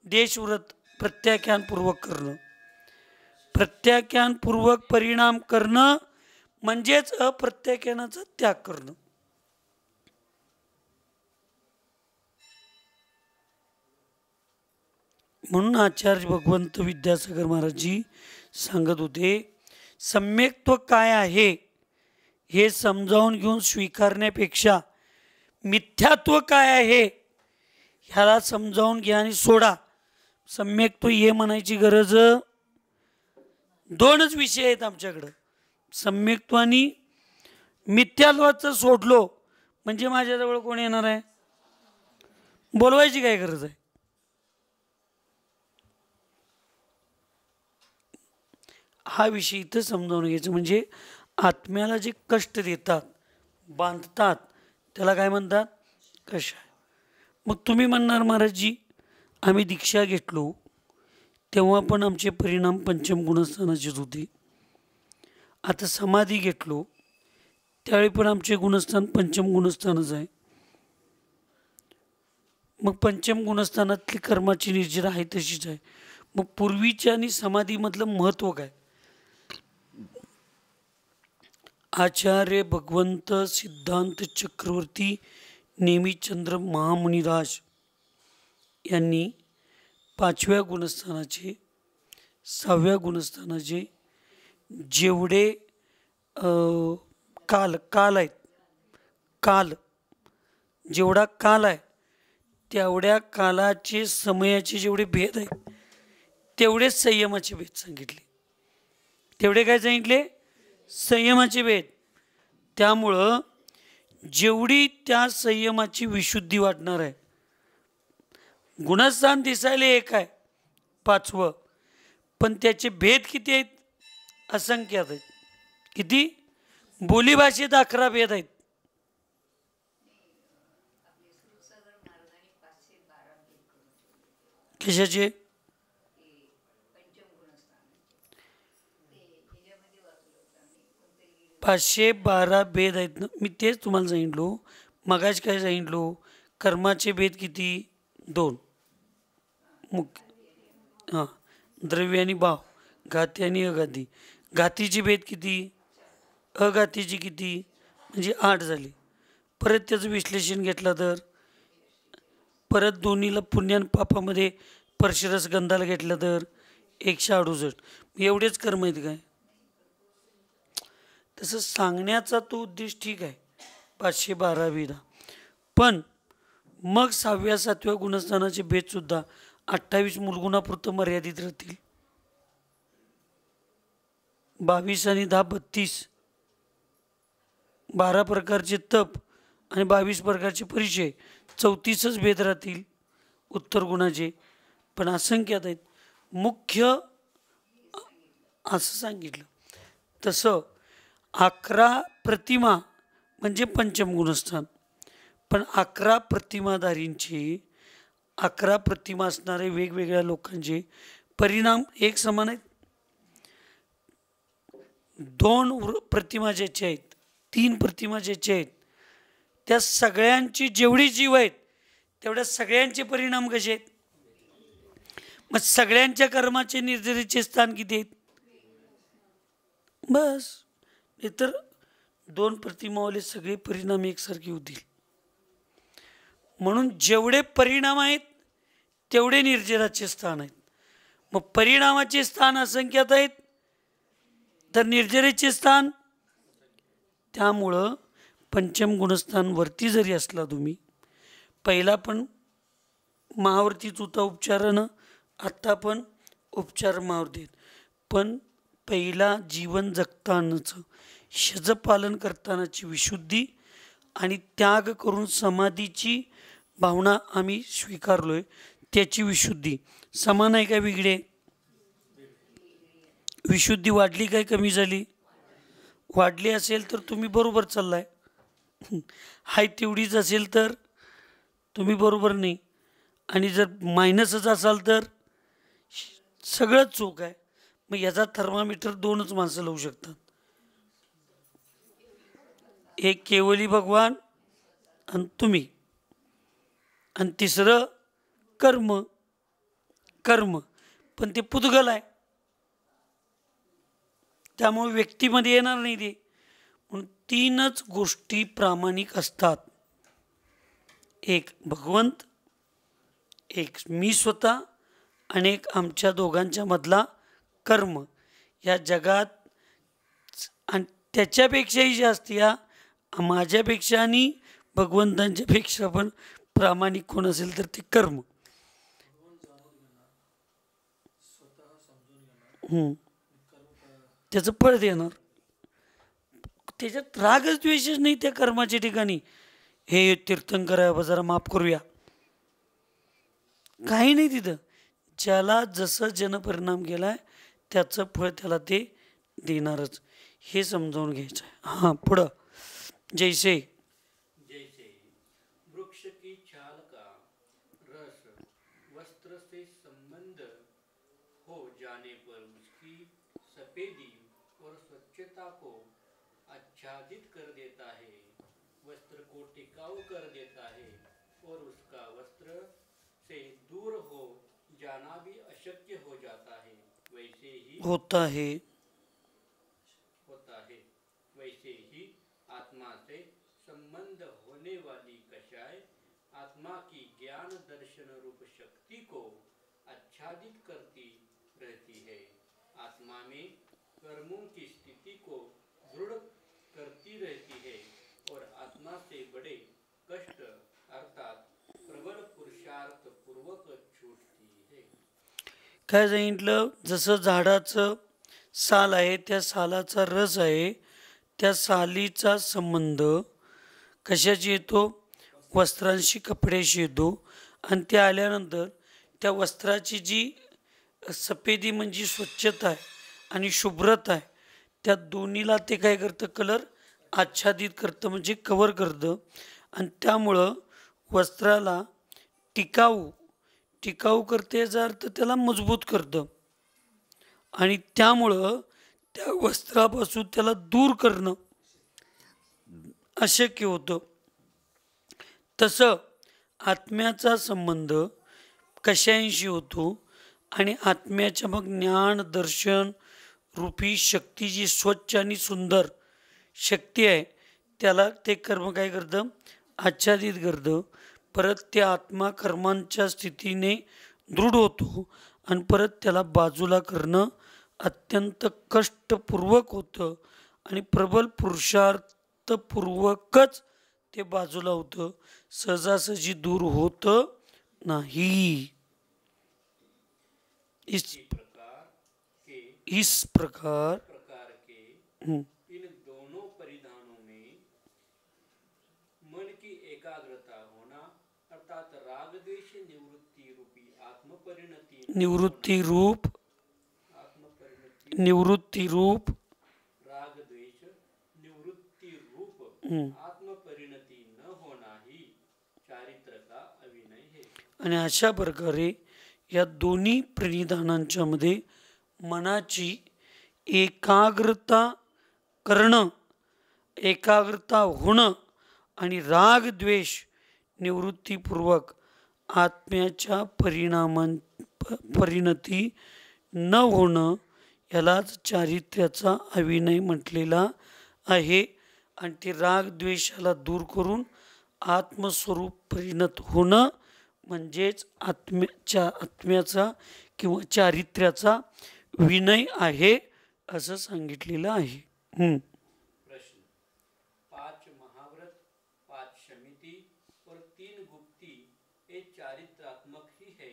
देशव्रत प्रत्याख्यानपूर्वक करणं. प्रत्याख्यानपूर्वक परिणाम करणं म्हणजेच अप्रत्याख्यानाचा त्याग करणं. म्हणून आचार्य भगवंत विद्यासागर महाराजजी सांगत होते, सम्यक्त्व काय आहे हे समजावून घेऊन स्वीकारण्यापेक्षा मिथ्यात्व काय आहे ह्याला समजावून घ्या आणि सोडा. सम्यक्त्व हे म्हणायची गरज, 2च विषय आहेत आमच्याकडं, सम्यक्त्व आणि मिथ्यात्वाचं सोडलो म्हणजे माझ्याजवळ कोण येणार आहे? बोलवायची काय गरज आहे? हा विषय इथं समजावून घ्यायचं. म्हणजे आत्म्याला जे कष्ट देतात, बांधतात, त्याला काय म्हणतात? कषाय. मग तुम्ही म्हणणार, महाराजजी आम्ही दीक्षा घेतलो तेव्हा पण आमचे परिणाम पंचम गुणस्थानाचेच होते, आता समाधी घेतलो त्यावेळी पण आमचे गुणस्थान पंचम गुणस्थानच आहे. मग पंचम गुणस्थानातली कर्माची निर्जरा आहे तशीच आहे. मग पूर्वीच्या आणि समाधीमधलं महत्त्व काय? आचार्य भगवंत सिद्धांत चक्रवर्ती नेमिचंद्र महामुनिराज यांनी 5व्या गुणस्थानाचे, 6व्या गुणस्थानाचे जेवढे काल आहेत, जेवढा काल आहे तेवढ्या कालाचे, समयाचे जेवढे भेद आहेत तेवढेच संयमाचे भेद सांगितले. तेवढे काय सांगितले? संयमाचे भेद. त्यामुळं जेवढी त्या संयमाची विशुद्धी वाटणार आहे, गुणस्थान दिसायला एक आहे 5वं, पण त्याचे भेद किती आहेत? असंख्यात आहेत. किती? बोलीभाषेत 11 भेद आहेत. कशाचे? 512 भेद आहेत ना. मी तेच तुम्हाला सांगितलो. मगाच काय सांगितलो? कर्माचे भेद किती? 2 मुख्य. हां, द्रव्य आणि भाव, घाती आणि अघाती. घातीचे भेद किती? अघातीची किती? म्हणजे 8 झाले. परत त्याचं विश्लेषण घेतलं तर परत दोन्हीला पुण्य आणि पापामध्ये परशरस गंधाला घेतलं तर 168. एवढेच कर्म आहेत काय? तसं सांगण्याचा तो उद्देश ठीक आहे, 512 भेदा. पण मग 6व्या 7व्या गुणस्थानाचे भेदसुद्धा 28 मूलगुणापुरतं मर्यादित राहतील. 22 आणि 10 32, 12 प्रकारचे तप आणि 22 प्रकारचे परिचय, 34च भेद राहतील उत्तर गुणाचे. पण असंख्यात आहेत. मुख्य असं सांगितलं. तसं 11 प्रतिमा म्हणजे पंचम गुणस्थान. पण 11 प्रतिमाधारींची, 11 प्रतिमा असणारे वेगवेगळ्या लोकांचे परिणाम एक समान आहेत. 2 प्रतिमा ज्याचे आहेत, 3 प्रतिमा ज्याचे आहेत, त्या सगळ्यांची जेवढी जीव आहेत तेवढ्या सगळ्यांचे परिणाम कसे आहेत? मग सगळ्यांच्या कर्माचे निर्जरेचे स्थान किती आहेत? बस. इतर 2 प्रतिमावाले सगळे परिणाम एकसारखे होतील. म्हणून जेवढे परिणाम आहेत तेवढे निर्जराचे स्थान आहेत. मग परिणामाचे स्थान असंख्यात आहेत, तर निर्जरेचे स्थान, त्यामुळं पंचम गुणस्थान वरती जरी असला तुम्ही, पहिला पण महावरतीच होता उपचारानं, आत्ता पण उपचार महावरतीत, पण पहिला जीवन जगतानाचं शज पालन करतानाची विशुद्धी आणि त्याग करून समाधीची भावना आम्ही स्वीकारलोय त्याची विशुद्धी समान आहे काय वेगळे? विशुद्धी वाढली काय कमी झाली? वाढली असेल तर तुम्ही बरोबर चाललाय, हाय तेवढीच असेल तर तुम्ही बरोबर नाही, आणि जर मायनसच असाल तर सगळंच चूक आहे. मग याचा थर्मामीटर दोनच माणसं लावू शकतात, एक केवली भगवान आणि तुम्ही, आणि तिसरं कर्म. कर्म पण ते पुद्गल आहे, त्यामुळे व्यक्तीमध्ये येणार नाही ते. म्हणून तीनच गोष्टी प्रामाणिक असतात, एक भगवंत, एक मी स्वतः, आणि एक आमच्या दोघांच्या मधला कर्म. या जगात आणि त्याच्यापेक्षाही जास्त या माझ्यापेक्षा आणि भगवंतांच्या पेक्षा पण प्रामाणिक कोण असेल तर ते कर्म. त्याचं फळ देणार. त्याच्यात रागच द्वेषच नाही त्या कर्माच्या ठिकाणी. हे तीर्थंकर आहे, जरा माफ करूया, काही नाही तिथं. ज्याला जसं जनपरिणाम केलाय त्याचं फळ त्याला ते देणारच, हे समजावून घ्यायचं आहे. हां, पुढं. जैसे जैसे वृक्ष की छाल का रस वस्त्र से संबंध हो जाने पर उसकी सफेदी और स्वच्छता को आच्छादित कर देता है, वस्त्र को टिकाऊ कर देता है, और उसका वस्त्र से दूर हो जाना भी अशक्य हो जाता है. होता है वैसे ही आत्मा से संबंध होने वाली कषाय आत्मा की ज्ञान दर्शन रूप शक्ति को आच्छादित करती रहती है, आत्मा में कर्मों की स्थिति को दृढ़ करती रहती है, और आत्मा से बड़े कष्ट अर्थात प्रबल पुरुषार्थ पूर्वक छूटती है. काय सांगितलं? जसं झाडाचं साल आहे, त्या सालाचा रस आहे, त्या सालीचा संबंध कशाशी येतो? वस्त्रांशी, कपड्याशी येतो. आणि ते आल्यानंतर त्या वस्त्राची जी सफेदी म्हणजे स्वच्छता आहे आणि शुभ्रता आहे, त्या दोन्हीला ते काय करतं? कलर आच्छादित करतं, म्हणजे कवर करतं. आणि त्यामुळं वस्त्राला टिकाऊ करते, याचा अर्थ त्याला मजबूत करतं. आणि त्यामुळं त्या वस्त्रापासून त्याला दूर करणं अशक्य होतं. तसं आत्म्याचा संबंध कशांशी होतो? आणि आत्म्याच्या मग ज्ञान दर्शन रूपी शक्ती, जी स्वच्छ आणि सुंदर शक्ती आहे, त्याला ते कर्म काय करतं? आच्छादित करतं. परत ते आत्मा कर्मांच्या स्थितीने दृढ होतो, आणि परत त्याला बाजूला करणं अत्यंत कष्टपूर्वक होतं, आणि प्रबल पुरुषार्थपूर्वकच ते बाजूला होतं, सहजासहजी दूर होतं नाही. इस प्रकार के इन दोनों परिधानों में मन की एकाग्रता होना अर्थात राग द्वेष निवृत्ति रूपी निवृत्ती रूप राग द्वेष निवृत्ति रूप आत्मपरिणति न होना ही चारित्र का अभिनय है. आणि अशा प्रकारे या दोन्ही प्रणिधानांच्या मध्ये मनाची एकाग्रता करणं, एकाग्रता होणं, आणि राग द्वेष निवृत्तीपूर्वक आत्म्याच्या परिणती न होणं, यालाच चारित्र्याचा अभिनय म्हटलेला आहे. आणि ते राग द्वेषाला दूर करून आत्मस्वरूप परिणत होणं म्हणजेच आत्म्याचा किंवा चारित्र्याचा विनय आहे असं सांगितलेलं आहे. प्रश्न: 5 महाव्रत, 5 शमिति और 3 गुप्ती ये चारित्रात्मक ही है,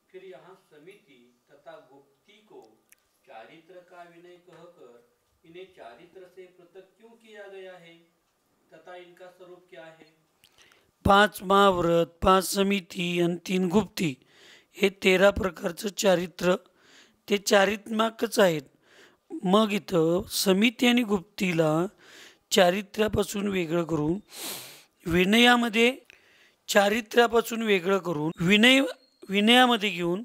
फिर यहाँ समिति तथा गुप्ती को चारित्र का विनय कहकर इन्हें चारित्र से पृथक क्यों किया गया है तथा इनका स्वरूप क्या है? 5 महाव्रत, 5 समिती आणि 3 गुप्ती हे 13 प्रकारचं चारित्र, ते चारित्र्यात्मकच आहेत. मग इथं समिती आणि गुप्तीला चारित्र्यापासून वेगळं करून विनयामध्ये चारित्र्यापासून वेगळं करून विनयामध्ये घेऊन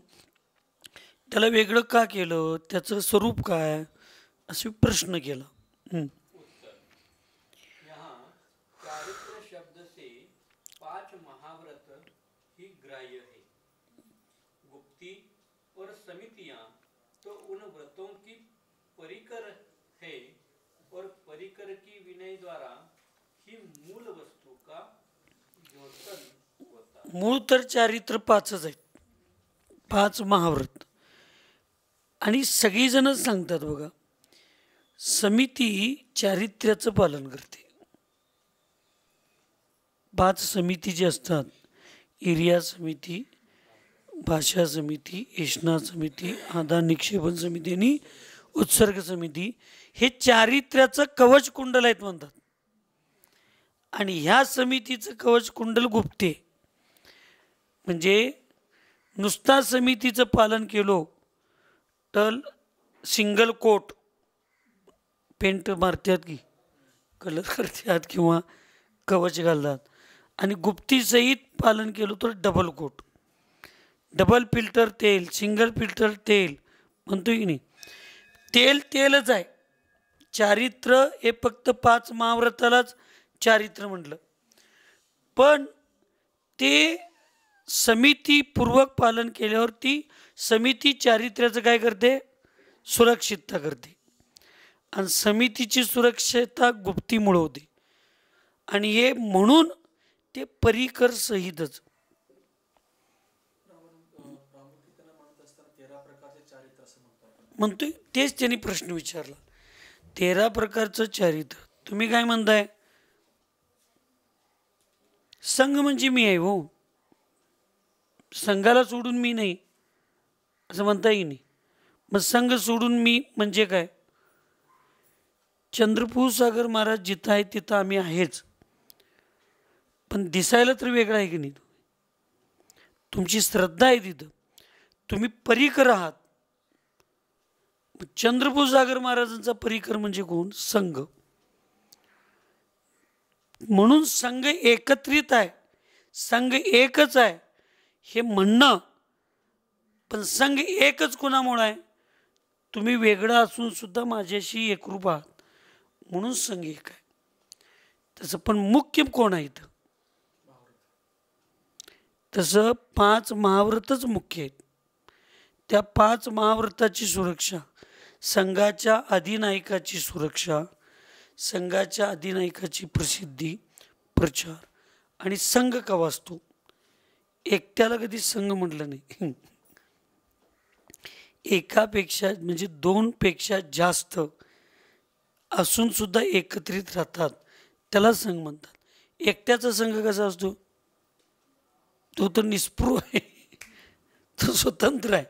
त्याला वेगळं का केलं, त्याचं स्वरूप काय, असे प्रश्न केला. उत्तर: यहाँ चारित्र शब्द से 5 महाव्रत ही ग्राह्य है. गुप्ती और समितियां तो उन व्रतों की परिकर है और परिकर की विनय द्वारा ही मूल वस्तु का द्योतन होता. मूळ तर चारित्र 5च आहेत, 5 महाव्रत. आणि सगळीजणच सांगतात बघा, समिती चारित्र्याचं पालन करते. 5 समिती जे असतात, एरिया समिती, भाषा समिती, एषणा समिती, आदान निक्षेपण समिती आणि उत्सर्ग समिती, हे चारित्र्याचं कवच कुंडल आहेत म्हणतात. आणि ह्या समितीचं कवच कुंडल गुप्ते. म्हणजे नुसता समितीचं पालन केलो तर सिंगल कोट पेंट मारतात की कलर करतात किंवा कवच घालतात, आणि गुप्तीसहित पालन केलं तर डबल कोट, डबल फिल्टर तेल, सिंगल फिल्टर तेल म्हणतोय की नाही, तेलच आहे. चारित्र हे फक्त 5 महाव्रतालाच चारित्र म्हटलं, पण ते समितीपूर्वक पालन केल्यावर ती समिती चारित्र्याचं काय करते, सुरक्षितता करते. आणि समितीची सुरक्षितता गुप्तीमुळे होते. आणि हे म्हणून ते परिकर सहितच म्हणतोय. तेच त्यांनी प्रश्न विचारला, 13 प्रकारचं चारित्र. तुम्ही काय म्हणताय, संघ म्हणजे मी आहे हो, संघाला सोडून मी नाही असं म्हणता येईल नाही. मग संघ सोडून मी म्हणजे काय, चंद्रपूर सागर महाराज जिथं आहे तिथं आम्ही आहेच, पण दिसायला तर वेगळं आहे की नाही. तुमची श्रद्धा आहे तिथं, तुम्ही परिकर आहात. चंद्रपूर सागर महाराजांचा परिकर म्हणजे कोण, संघ. म्हणून संघ एकत्रित आहे, संघ एकच आहे हे म्हणणं. पण संघ एकच कोणामुळे आहे, तुम्ही वेगळं असून सुद्धा माझ्याशी एकरूप आहात म्हणून संघ एक आहे. तसं पण मुख्य कोण आहे इथं, तसं 5 महाव्रतच मुख्य आहेत. त्या 5 महाव्रताची सुरक्षा, संघाच्या अधिनायकाची सुरक्षा, संघाच्या अधिनायकाची प्रसिद्धी, प्रचार आणि संघ का वाचतो. एकट्याला कधी संघ म्हटलं नाही. एकापेक्षा म्हणजे 2 पेक्षा जास्त असून सुद्धा एकत्रित राहतात त्याला संघ म्हणतात. एकट्याचा संघ कसा असतो, तो तर निस्पृह आहे, तो स्वतंत्र आहे.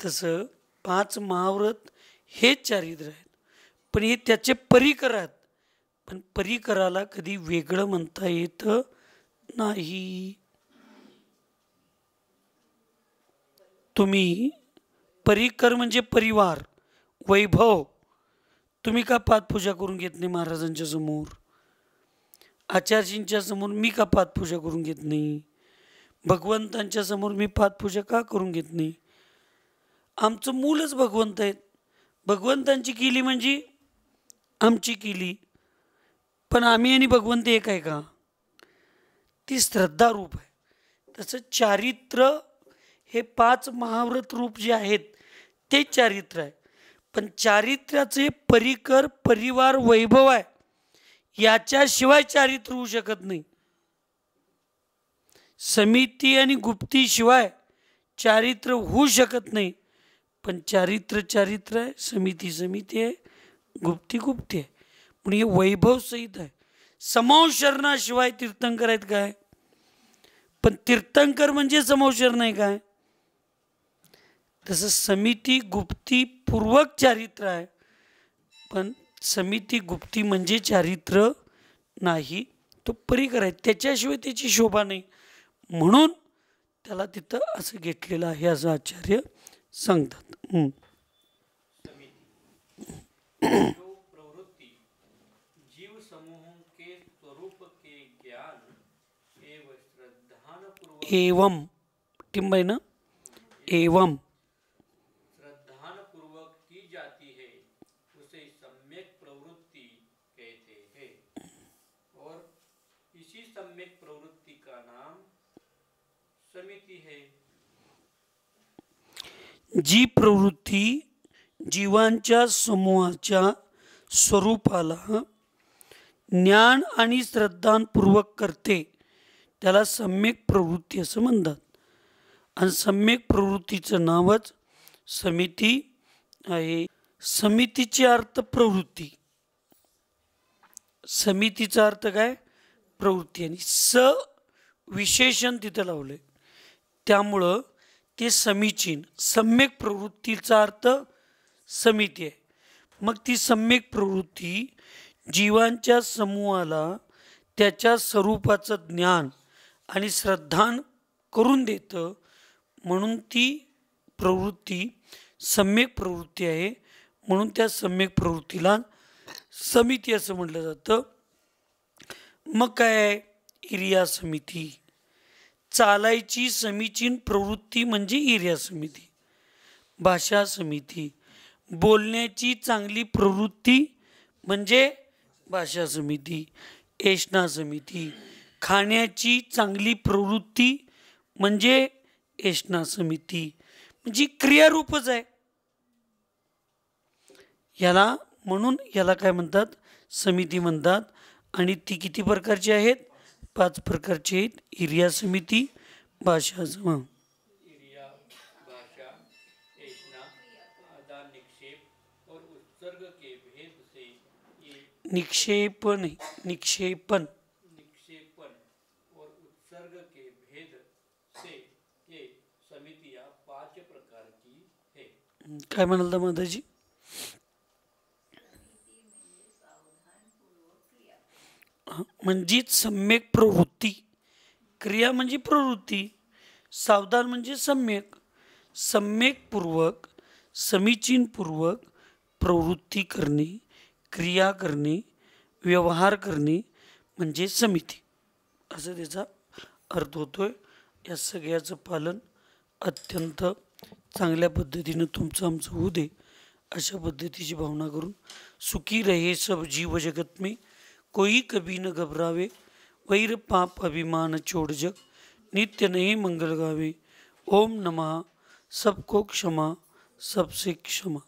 तसं 5 महाव्रत हे चारित्र आहेत, पण हे त्याचे परिकर आहेत. पण परिकराला कधी वेगळं म्हणता येत नाही. तुम्ही परिकर म्हणजे परिवार, वैभव. तुम्ही का पादपूजा करून घेत नाही महाराजांच्या समोर, आचार्यजींच्या समोर मी का पादपूजा करून घेत नाही, भगवंतांच्या समोर मी पादपूजा का करून घेत नाही. आमचं मूलच भगवंत आहेत. भगवंतांची केली म्हणजे आमची केली, पण आम्ही आणि भगवंत एक आहे का, ती श्रद्धा रूप आहे. तसं चारित्र हे 5 महाव्रत रूप जे आहेत ते चारित्र आहे. पण चारित्र्याचे परिकर, परिवार, वैभव आहे, याच्याशिवाय चारित्र होऊ शकत नाही. समिती आणि गुप्तीशिवाय चारित्र्य होऊ शकत नाही, पण चारित्र्य चारित्र्य आहे, समिती समिती आहे, गुप्ती गुप्ती आहे. म्हणून हे वैभव सहित आहे. समौशरणाशिवाय तीर्थंकर आहेत काय? पण तीर्थंकर म्हणजे समौशर नाही काय? तसं समिती गुप्ती पूर्वक चारित्र्य आहे, पण समिती गुप्ती म्हणजे चारित्र्य नाही, तो परिकर आहे, त्याच्याशिवाय त्याची शोभा नाही. म्हणून त्याला तिथं असं घेतलेलं आहे असं आचार्य सांगतात. जो प्रवृत्ति जीव समूह के स्वरूप के ज्ञान एवं श्रद्धापूर्वक एवं टिंब आहे ना, एवं श्रद्धापूर्वक की जाती है उसे सम्यक प्रवृत्ति कहते हैं, और इसी सम्यक प्रवृत्ति का नाम समिति है. जी प्रवृत्ती जीवांच्या समूहाच्या स्वरूपाला ज्ञान आणि श्रद्धापूर्वक करते त्याला सम्यक प्रवृत्ती असं म्हणतात. आणि सम्यक प्रवृत्तीचं नावच समिती आहे. समितीचे अर्थ प्रवृत्ती, समितीचा अर्थ काय? प्रवृत्ती. आणि स विशेषण तिथं लावलंय, त्यामुळं ते समीचीन. सम्यक प्रवृत्तीचा अर्थ समिती आहे. मग ती सम्यक प्रवृत्ती जीवांच्या समूहाला त्याच्या स्वरूपाचं ज्ञान आणि श्रद्धान करून देतं, म्हणून ती प्रवृत्ती सम्यक प्रवृत्ती आहे. म्हणून त्या सम्यक प्रवृत्तीला समिती असं म्हटलं जातं. मग काय आहे? इरिया समिती. चालायची समीचीन प्रवृत्ती म्हणजे इरिया समिती. भाषा समिती. बोलण्याची चांगली प्रवृत्ती म्हणजे भाषा समिती, एषणा समिती. खाण्याची चांगली प्रवृत्ती म्हणजे एषणा समिती. म्हणजे क्रियारूपच आहे याला. म्हणून याला काय म्हणतात? समिती म्हणतात. आणि ती किती प्रकारची आहेत? 5 प्रकारची आहेत. इरिया समिती, भाषा इरिया, भाषा, एषणा, आदान निक्षेप और उत्सर्ग के भेद से ये निक्षेपण और उत्सर्ग के भेद से ये समितियां 5 प्रकार की है. काय म्हणाल माताजी? म्हणजे सम्यक प्रवृत्ती. क्रिया म्हणजे प्रवृत्ती, सावधान म्हणजे सम्यक. सम्यकपूर्वक समीचीनपूर्वक प्रवृत्ती करणे, क्रिया करणे, व्यवहार करणे म्हणजे समिती असं त्याचा अर्थ होतोय. या सगळ्याचं पालन अत्यंत चांगल्या पद्धतीनं तुमचं आमचं होऊ दे अशा पद्धतीची भावना करून सुखी रहे सब जीव जगत में, कोई कभी न घबरावे, वैर पाप अभिमान छोड़ जग, नित्य नहीं मंगल गावे. ओम नमः. सबको क्षमा, सबसे क्षमा.